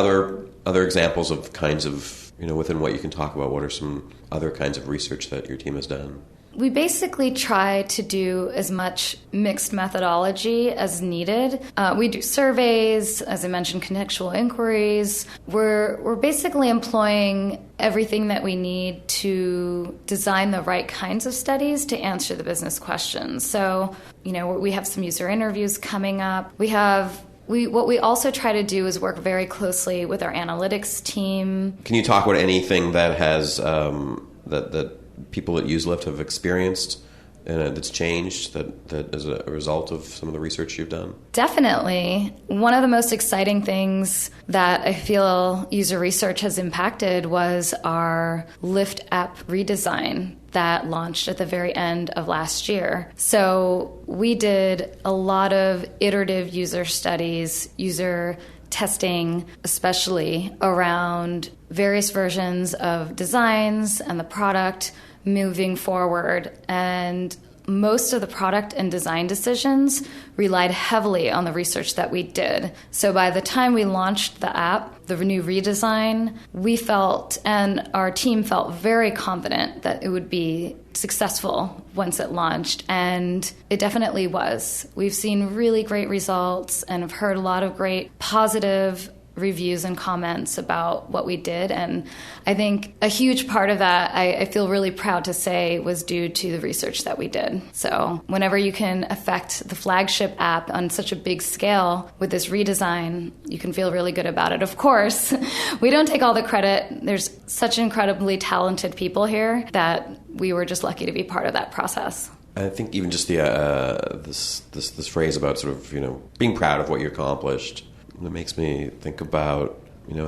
Speaker 2: other examples of kinds of, within what you can talk about, what are some other kinds of research that your team has done?
Speaker 3: We basically try to do as much mixed methodology as needed. We do surveys, as I mentioned, contextual inquiries. We're basically employing everything that we need to design the right kinds of studies to answer the business questions. So, we have some user interviews coming up. What we also try to do is work very closely with our analytics team.
Speaker 2: Can you talk about anything that has that people that use Lyft have experienced that's changed that as a result of some of the research you've done?
Speaker 3: Definitely. One of the most exciting things that I feel user research has impacted was our Lyft app redesign that launched at the very end of last year. So we did a lot of iterative user studies, user testing, especially around various versions of designs and the product moving forward. And most of the product and design decisions relied heavily on the research that we did. So by the time we launched the app, the new redesign, we felt, and our team felt very confident that it would be successful once it launched. And it definitely was. We've seen really great results and have heard a lot of great positive reviews and comments about what we did. And I think a huge part of that, I feel really proud to say, was due to the research that we did. So whenever you can affect the flagship app on such a big scale with this redesign, you can feel really good about it. Of course, we don't take all the credit. There's such incredibly talented people here that we were just lucky to be part of that process.
Speaker 2: I think even just the this phrase about sort of, being proud of what you accomplished, it makes me think about,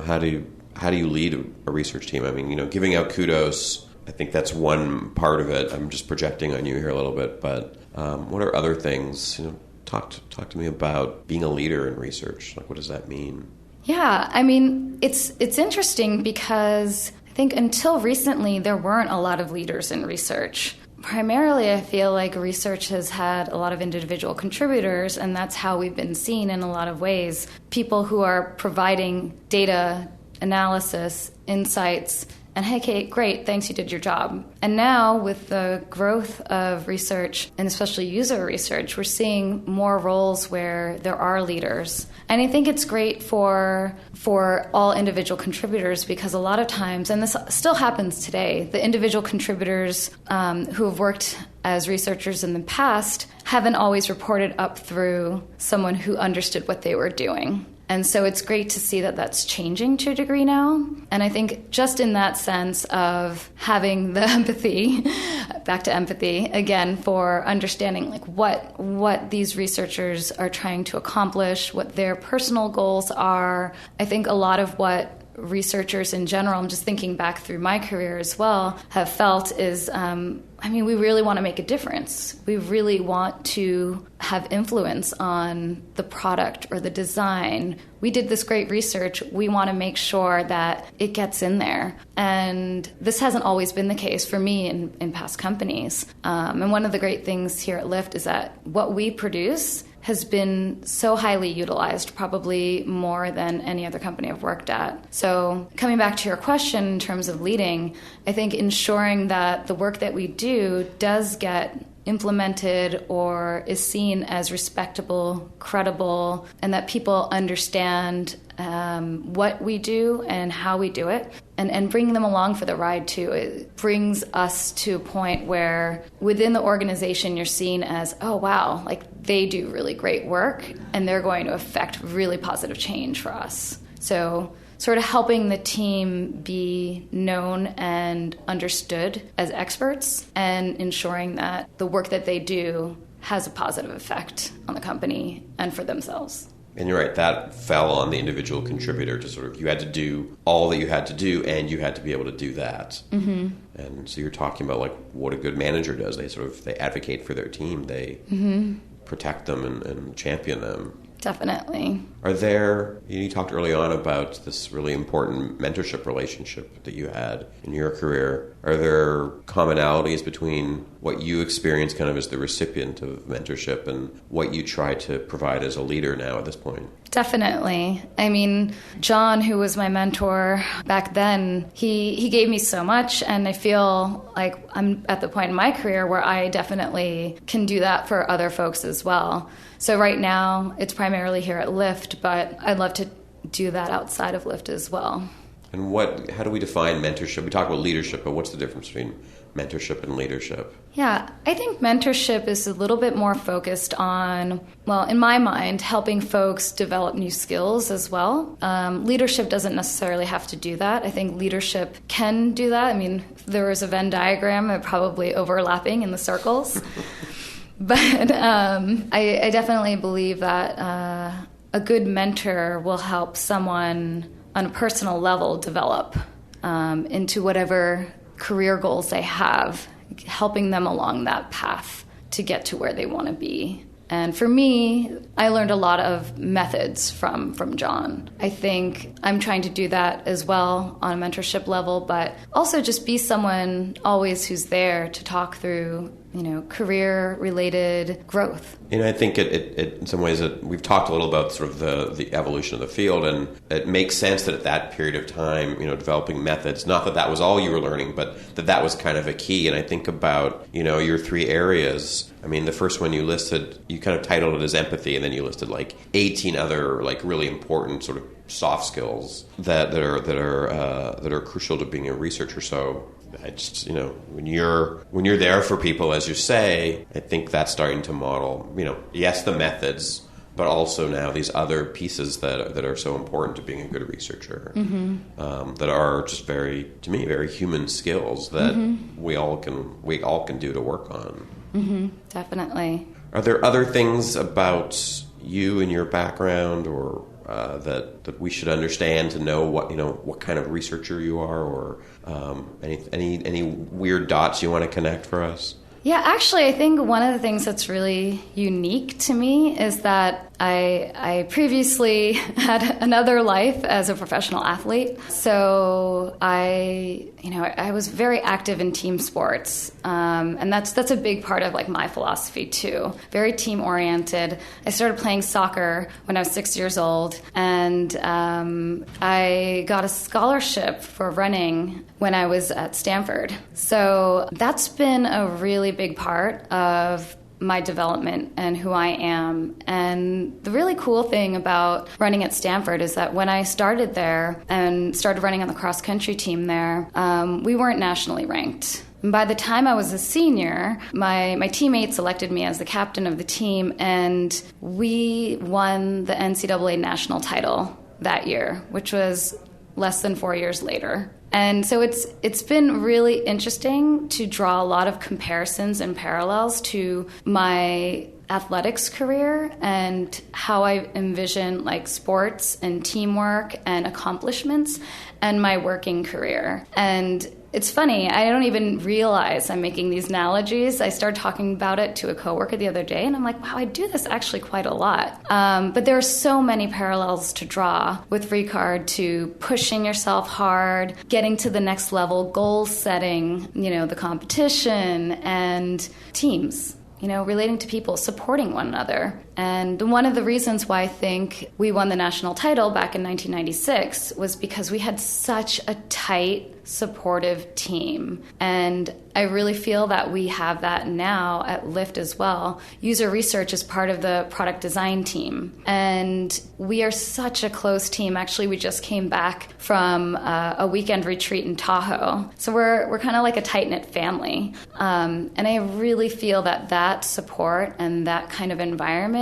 Speaker 2: how do you lead a research team? I mean, giving out kudos, I think that's one part of it. I'm just projecting on you here a little bit, but what are other things? Talk to me about being a leader in research. Like, what does that mean?
Speaker 3: Yeah, I mean, it's interesting because I think until recently there weren't a lot of leaders in research. Primarily, I feel like research has had a lot of individual contributors, and that's how we've been seen in a lot of ways. People who are providing data, analysis, insights, and hey, Kate, great, thanks, you did your job. And now with the growth of research, and especially user research, we're seeing more roles where there are leaders. And I think it's great for all individual contributors, because a lot of times, and this still happens today, the individual contributors who have worked as researchers in the past haven't always reported up through someone who understood what they were doing. And so it's great to see that that's changing to a degree now. And I think just in that sense of having the empathy, back to empathy again, for understanding like what these researchers are trying to accomplish, what their personal goals are. I think a lot of what researchers in general, I'm just thinking back through my career as well, have felt is, we really want to make a difference. We really want to have influence on the product or the design. We did this great research. We want to make sure that it gets in there. And this hasn't always been the case for me in past companies. And one of the great things here at Lyft is that what we produce has been so highly utilized, probably more than any other company I've worked at. So coming back to your question in terms of leading, I think ensuring that the work that we do does get implemented or is seen as respectable, credible, and that people understand what we do and how we do it, and bring them along for the ride too. It brings us to a point where within the organization you're seen as, oh wow, like they do really great work and they're going to affect really positive change for us. So sort of helping the team be known and understood as experts and ensuring that the work that they do has a positive effect on the company and for themselves.
Speaker 2: And you're right, that fell on the individual contributor to sort of, you had to do all that you had to do and you had to be able to do that. Mm-hmm. And so you're talking about like what a good manager does. They advocate for their team. They protect them and champion them.
Speaker 3: Definitely.
Speaker 2: Are there, you talked early on about this really important mentorship relationship that you had in your career. Are there commonalities between what you experience kind of as the recipient of mentorship and what you try to provide as a leader now at this point?
Speaker 3: Definitely. I mean, John, who was my mentor back then, he gave me so much, and I feel like I'm at the point in my career where I definitely can do that for other folks as well. So right now, it's primarily here at Lyft, but I'd love to do that outside of Lyft as well.
Speaker 2: And how do we define mentorship? We talk about leadership, but what's the difference between mentorship and leadership?
Speaker 3: Yeah, I think mentorship is a little bit more focused on, well, in my mind, helping folks develop new skills as well. Leadership doesn't necessarily have to do that. I think leadership can do that. I mean, if there was a Venn diagram, it probably overlapping in the circles. But I definitely believe that a good mentor will help someone on a personal level develop into whatever career goals they have, helping them along that path to get to where they want to be. And for me, I learned a lot of methods from John. I think I'm trying to do that as well on a mentorship level, but also just be someone always who's there to talk through, career-related growth.
Speaker 2: I think it in some ways we've talked a little about sort of the evolution of the field, and it makes sense that at that period of time, developing methods, not that was all you were learning, but that was kind of a key. And I think about, your 3 areas. I mean, the first one you listed, you kind of titled it as empathy, and then you listed like 18 other like really important sort of soft skills that are crucial to being a researcher. So I just, when you're there for people, as you say, I think that's starting to model, yes, the methods, but also now these other pieces that are so important to being a good researcher, that are just very human skills that we all can do to work on.
Speaker 3: Definitely.
Speaker 2: Are there other things about you and your background, or that we should understand to know what kind of researcher you are, or any weird dots you want to connect for us?
Speaker 3: Yeah, actually, I think one of the things that's really unique to me is that I previously had another life as a professional athlete. So I was very active in team sports, and that's a big part of like my philosophy too. Very team oriented. I started playing soccer when I was 6 years old, and I got a scholarship for running when I was at Stanford. So that's been a really big part of my development and who I am. And the really cool thing about running at Stanford is that when I started there and started running on the cross-country team there, we weren't nationally ranked. And by the time I was a senior, my teammates selected me as the captain of the team, and we won the NCAA national title that year, which was less than 4 years later. And so it's been really interesting to draw a lot of comparisons and parallels to my athletics career and how I envision like sports and teamwork and accomplishments and my working career. And it's funny, I don't even realize I'm making these analogies. I started talking about it to a coworker the other day, and I'm like, wow, I do this actually quite a lot. But there are so many parallels to draw with regard to pushing yourself hard, getting to the next level, goal setting, the competition, and teams. Relating to people, supporting one another. And one of the reasons why I think we won the national title back in 1996 was because we had such a tight, supportive team. And I really feel that we have that now at Lyft as well. User research is part of the product design team. And we are such a close team. Actually, we just came back from a weekend retreat in Tahoe. So we're kind of like a tight-knit family. And I really feel that support and that kind of environment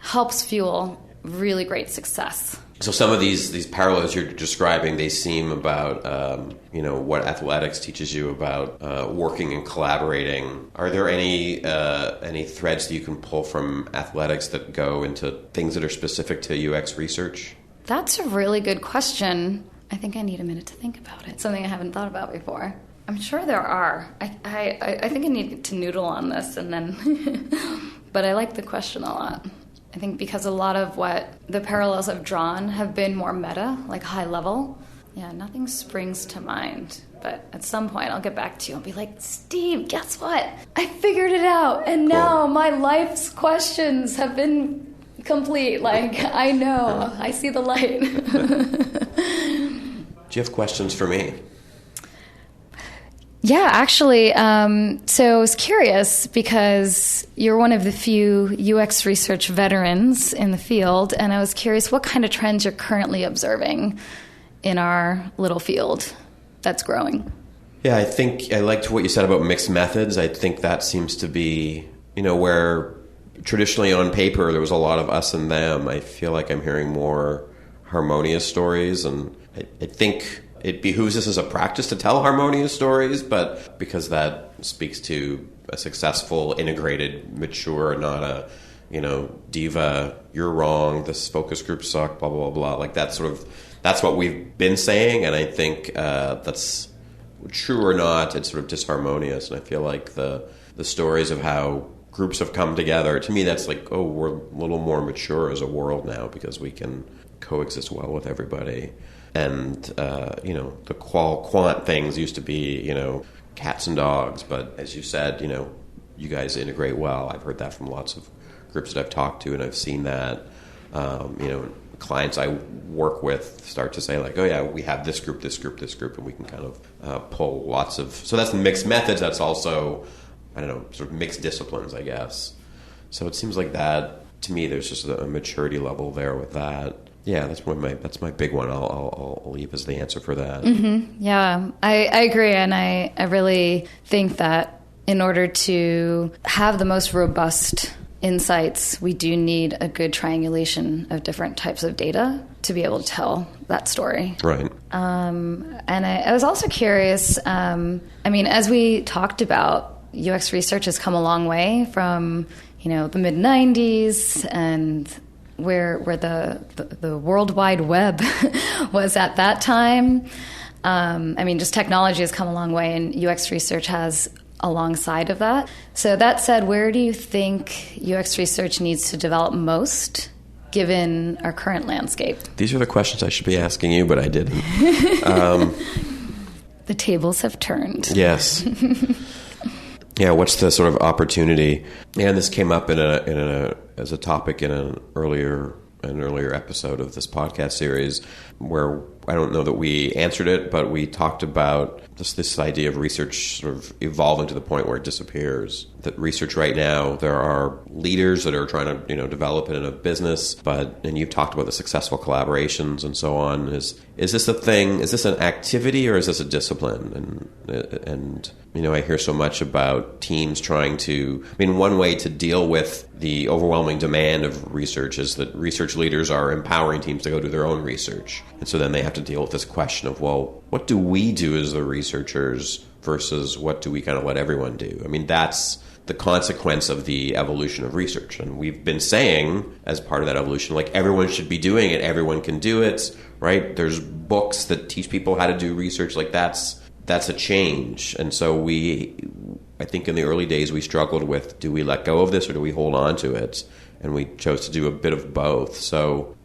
Speaker 3: helps fuel really great success.
Speaker 2: So some of these parallels you're describing, they seem about what athletics teaches you about working and collaborating. Are there any threads that you can pull from athletics that go into things that are specific to UX research?
Speaker 3: That's a really good question. I think I need a minute to think about it. Something I haven't thought about before. I'm sure there are. I think I need to noodle on this and then... But I like the question a lot. I think because a lot of what the parallels I've drawn have been more meta, like high level. Yeah, nothing springs to mind. But at some point I'll get back to you and be like, Steve, guess what? I figured it out. And now my life's questions have been complete. Like, I know. I see the light.
Speaker 2: Do you have questions for me?
Speaker 3: Yeah, actually, so I was curious because you're one of the few UX research veterans in the field, and I was curious what kind of trends you're currently observing in our little field that's growing.
Speaker 2: Yeah, I think I liked what you said about mixed methods. I think that seems to be, where traditionally on paper there was a lot of us and them. I feel like I'm hearing more harmonious stories, and I think it behooves us as a practice to tell harmonious stories, but because that speaks to a successful, integrated, mature, not a, diva, you're wrong, this focus group sucked, blah, blah, blah, blah. Like that's what we've been saying, and I think that's true or not, it's sort of disharmonious. And I feel like the stories of how groups have come together. To me, that's like, oh, we're a little more mature as a world now because we can coexist well with everybody. And, the quant things used to be, cats and dogs. But as you said, you guys integrate well. I've heard that from lots of groups that I've talked to, and I've seen that, clients I work with start to say like, oh yeah, we have this group, and we can kind of pull lots of, so that's mixed methods. That's also, I don't know, sort of mixed disciplines, I guess. So it seems like that, to me, there's just a maturity level there with that. Yeah, that's my big one. I'll leave as the answer for that.
Speaker 3: Mm-hmm. Yeah, I agree. And I really think that in order to have the most robust insights, we do need a good triangulation of different types of data to be able to tell that story.
Speaker 2: Right.
Speaker 3: And I was also curious, as we talked about, UX research has come a long way from, the mid-90s and where the World Wide Web was at that time. Just technology has come a long way, and UX research has alongside of that. So that said, where do you think UX research needs to develop most, given our current landscape?
Speaker 2: These are the questions I should be asking you, but I didn't.
Speaker 3: The tables have turned.
Speaker 2: Yes. Yeah, what's the sort of opportunity? And this came up as a topic in an earlier episode of this podcast series, where I don't know that we answered it, but we talked about this idea of research sort of evolving to the point where it disappears. That research right now, there are leaders that are trying to develop it in a business, and you've talked about the successful collaborations and so on. Is this a thing? Is this an activity or is this a discipline? And I hear so much about teams trying to. One way to deal with the overwhelming demand of research is that research leaders are empowering teams to go do their own research, and so then they have to deal with this question of, well, what do we do as the researchers versus what do we kind of let everyone do? That's the consequence of the evolution of research. And we've been saying, as part of that evolution, like, everyone should be doing it, everyone can do it, right? There's books that teach people how to do research. Like, that's a change. And so I think in the early days we struggled with, do we let go of this or do we hold on to it? And we chose to do a bit of both. So,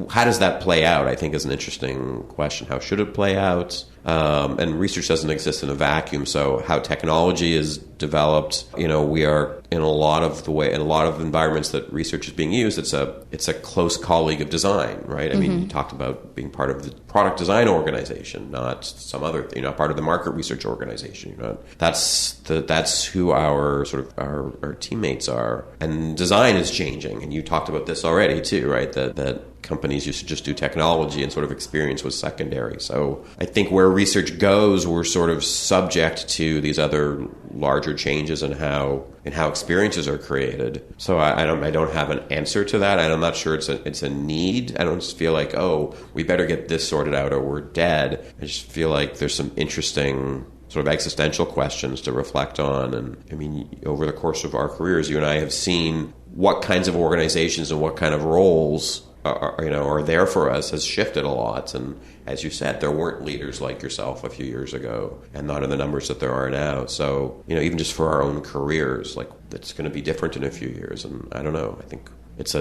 Speaker 2: how does that play out, I think, is an interesting question. How should it play out? And research doesn't exist in a vacuum. So how technology is developed, we are in a lot of environments that research is being used. It's a close colleague of design, right? You talked about being part of the product design organization, not some other, not part of the market research organization. That's who our sort of our teammates are. And design is changing. And you talked about this already too, right? That companies used to just do technology and sort of experience was secondary. So I think where research goes, we're sort of subject to these other larger changes in how experiences are created. So I don't have an answer to that. I'm not sure it's a need. I don't just feel like, oh, we better get this sorted out or we're dead. I just feel like there's some interesting sort of existential questions to reflect on. And over the course of our careers, you and I have seen what kinds of organizations and what kind of roles are there for us has shifted a lot. And as you said, there weren't leaders like yourself a few years ago, and not in the numbers that there are now. So, even just for our own careers, like, it's going to be different in a few years. And I don't know. I think it's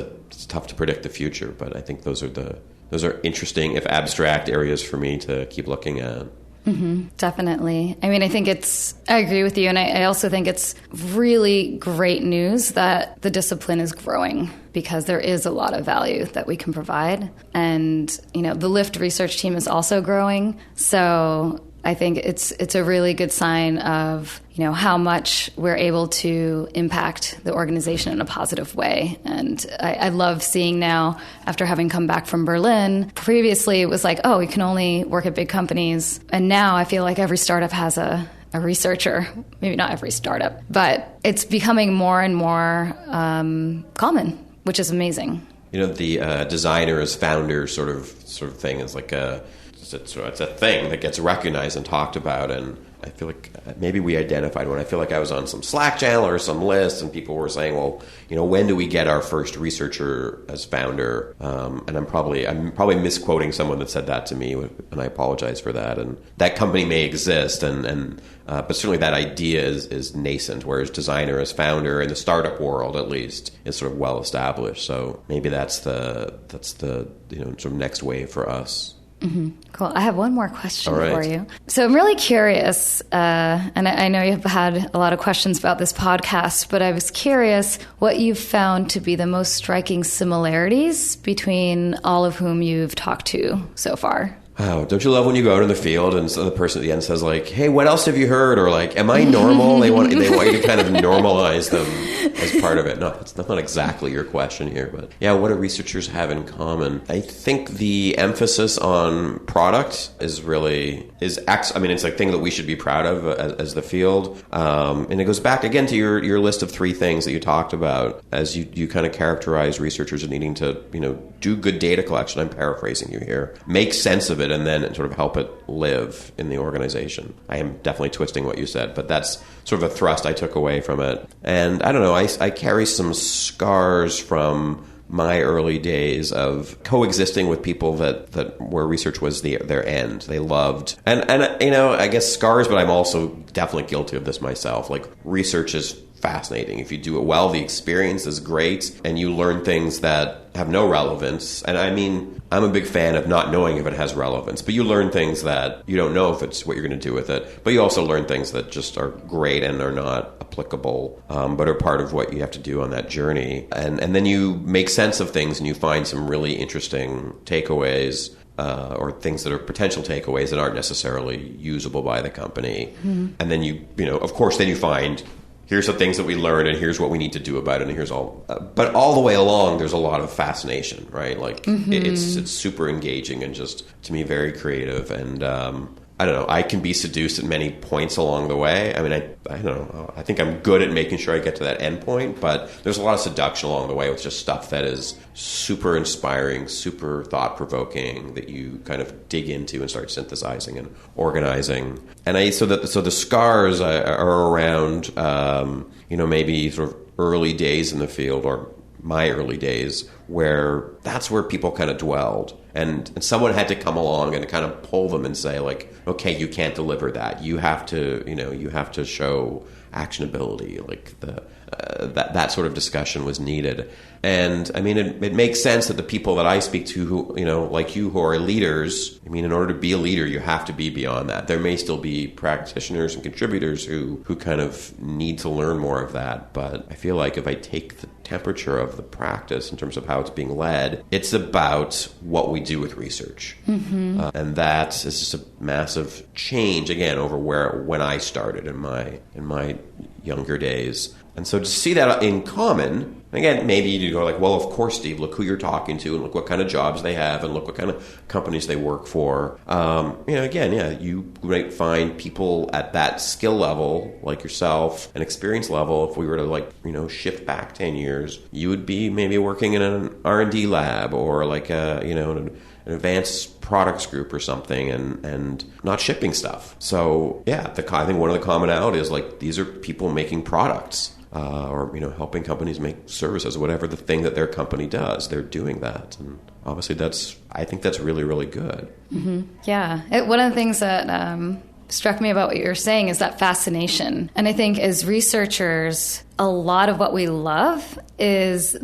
Speaker 2: tough to predict the future, but I think those are interesting, if abstract, areas for me to keep looking at.
Speaker 3: Mm-hmm, definitely. I agree with you. And I also think it's really great news that the discipline is growing, because there is a lot of value that we can provide. And, the Lyft research team is also growing. So I think it's a really good sign of, how much we're able to impact the organization in a positive way. And I love seeing now, after having come back from Berlin, previously it was like, oh, we can only work at big companies. And now I feel like every startup has a researcher. Maybe not every startup, but it's becoming more and more common, which is amazing.
Speaker 2: The designer as founder sort of thing is like it's a thing that gets recognized and talked about. And I feel like maybe we identified one. I feel like I was on some Slack channel or some list, and people were saying, well, when do we get our first researcher as founder? And I'm probably misquoting someone that said that to me, and I apologize for that. And that company may exist, but certainly that idea is nascent, whereas designer as founder in the startup world, at least, is sort of well established. So maybe that's the sort of next wave for us.
Speaker 3: Mm-hmm. Cool. I have one more question for you. So I'm really curious, and I know you've had a lot of questions about this podcast, but I was curious what you've found to be the most striking similarities between all of whom you've talked to so far.
Speaker 2: Oh, don't you love when you go out in the field and so the person at the end says like, hey, what else have you heard? Or like, am I normal? They want you to kind of normalize them as part of it. No, that's not exactly your question here, but yeah, what do researchers have in common? I think the emphasis on product it's like a thing that we should be proud of as the field. And it goes back again to your list of 3 things that you talked about as you kind of characterize researchers as needing to, do good data collection. I'm paraphrasing you here. Make sense of it and then sort of help it live in the organization. I am definitely twisting what you said, but that's sort of a thrust I took away from it. And I don't know, I carry some scars from my early days of coexisting with people that where research was their end. They loved, and I guess scars, but I'm also definitely guilty of this myself. Like, research is fascinating. If you do it well, the experience is great, and you learn things that have no relevance. And I mean, I'm a big fan of not knowing if it has relevance, but you learn things that you don't know if it's what you're going to do with it. But you also learn things that just are great and are not applicable, but are part of what you have to do on that journey. And then you make sense of things and you find some really interesting takeaways. Or things that are potential takeaways that aren't necessarily usable by the company. Mm-hmm. And then of course, then you find, here's the things that we learned and here's what we need to do about it, and here's all. But all the way along, there's a lot of fascination, right? Like, it's super engaging and just, to me, very creative. And I don't know, I can be seduced at many points along the way. I mean, I don't know, I think I'm good at making sure I get to that end point, but there's a lot of seduction along the way with just stuff that is super inspiring, super thought-provoking, that you kind of dig into and start synthesizing and organizing. And so the scars are around, maybe sort of early days in the field, or my early days, where that's where people kind of dwelled. And someone had to come along and kind of pull them and say, like, okay, you can't deliver that. You have to show actionability. Like, that sort of discussion was needed. And I mean, it makes sense that the people that I speak to who, like you, who are leaders, I mean, in order to be a leader, you have to be beyond that. There may still be practitioners and contributors who kind of need to learn more of that. But I feel like if I take the temperature of the practice in terms of how it's being led, it's about what we do with research. Mm-hmm. And that is just a massive change, again, over when I started in my younger days. And so to see that in common, again, maybe you go like, well, of course, Steve, look who you're talking to and look what kind of jobs they have and look what kind of companies they work for. You might find people at that skill level, like yourself, and experience level. If we were to shift back 10 years, you would be maybe working in an R&D lab or like an advanced products group or something, and not shipping stuff. So yeah, I think one of the commonalities is like, these are people making products. Or helping companies make services, whatever the thing that their company does, they're doing that. And obviously I think that's really, really good.
Speaker 3: Mm-hmm. Yeah. One of the things that struck me about what you're saying is that fascination. And I think as researchers, a lot of what we love is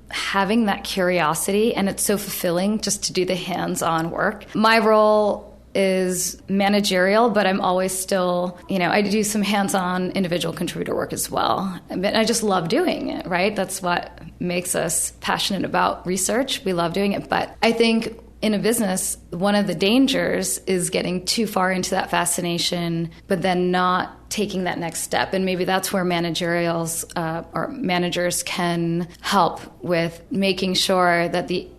Speaker 3: having that curiosity, and it's so fulfilling just to do the hands-on work. My role is managerial, but I'm always still, I do some hands-on individual contributor work as well. I just love doing it, right? That's what makes us passionate about research. We love doing it. But I think in a business, one of the dangers is getting too far into that fascination, but then not taking that next step. And maybe that's where managerials or managers can help with making sure that the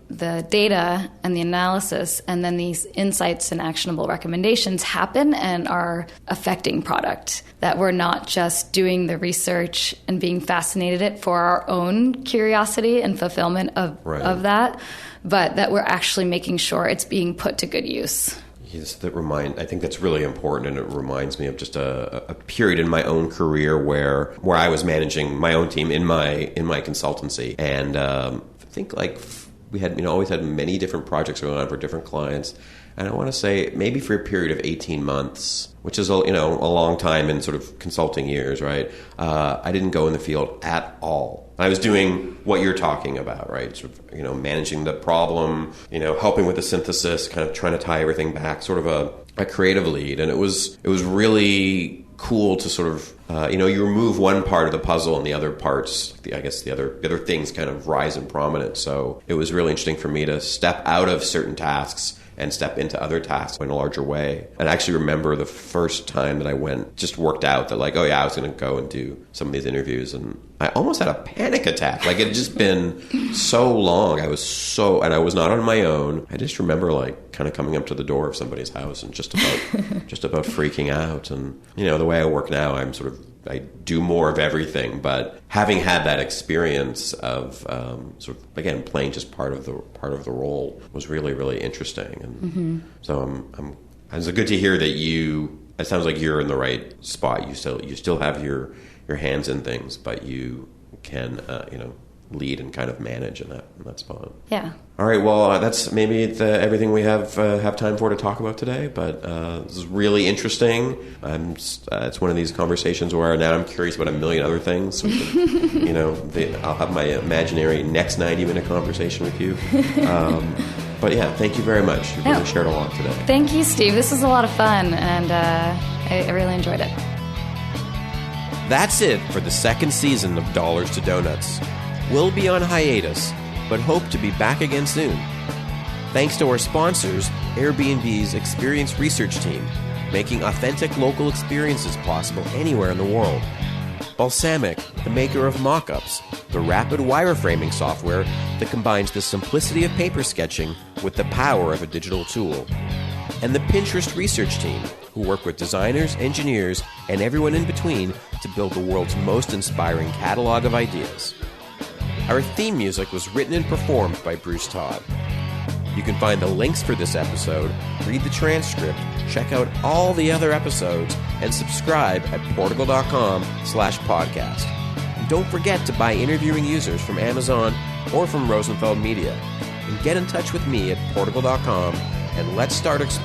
Speaker 3: data and the analysis and then these insights and actionable recommendations happen and are affecting product. That we're not just doing the research and being fascinated it for our own curiosity and fulfillment of that, but that we're actually making sure it's being put to good use.
Speaker 2: Yes, I think that's really important, and it reminds me of just a period in my own career where I was managing my own team in my consultancy, and I think like we had always had many different projects going on for different clients, and I want to say maybe for a period of 18 months, which is a long time in sort of consulting years, right? I didn't go in the field at all. I was doing what you're talking about, right? Sort of, managing the problem, helping with the synthesis, kind of trying to tie everything back, sort of a creative lead. And it was really cool to sort of, you remove one part of the puzzle and the other parts, the other things kind of rise in prominence. So it was really interesting for me to step out of certain tasks and step into other tasks in a larger way. And I actually remember the first time that I just worked out that like, oh yeah, I was going to go and do some of these interviews, and I almost had a panic attack. Like it had just been so long. And I was not on my own. I just remember like kind of coming up to the door of somebody's house and just about freaking out. And the way I work now, I do more of everything, but having had that experience of sort of again playing just part of the role was really, really interesting. And so it's good to hear that it sounds like you're in the right spot. You still have your hands in things, but you can lead and kind of manage in that spot.
Speaker 3: Yeah.
Speaker 2: All right. Well, that's maybe everything we have time for to talk about today. But this is really interesting. It's one of these conversations where now I'm curious about a million other things. So I'll have my imaginary next 90-minute conversation with you. But yeah, thank you very much. You really shared a lot today.
Speaker 3: Thank you, Steve. This was a lot of fun, and I really enjoyed it.
Speaker 2: That's it for the second season of Dollars to Donuts. We'll be on hiatus, but hope to be back again soon. Thanks to our sponsors, Airbnb's experienced research team, making authentic local experiences possible anywhere in the world. Balsamic, the maker of Mockups, the rapid wireframing software that combines the simplicity of paper sketching with the power of a digital tool. And the Pinterest research team, who work with designers, engineers, and everyone in between to build the world's most inspiring catalog of ideas. Our theme music was written and performed by Bruce Todd. You can find the links for this episode, read the transcript, check out all the other episodes, and subscribe at portugal.com/podcast. And don't forget to buy Interviewing Users from Amazon or from Rosenfeld Media. And get in touch with me at portugal.com, and let's start exploring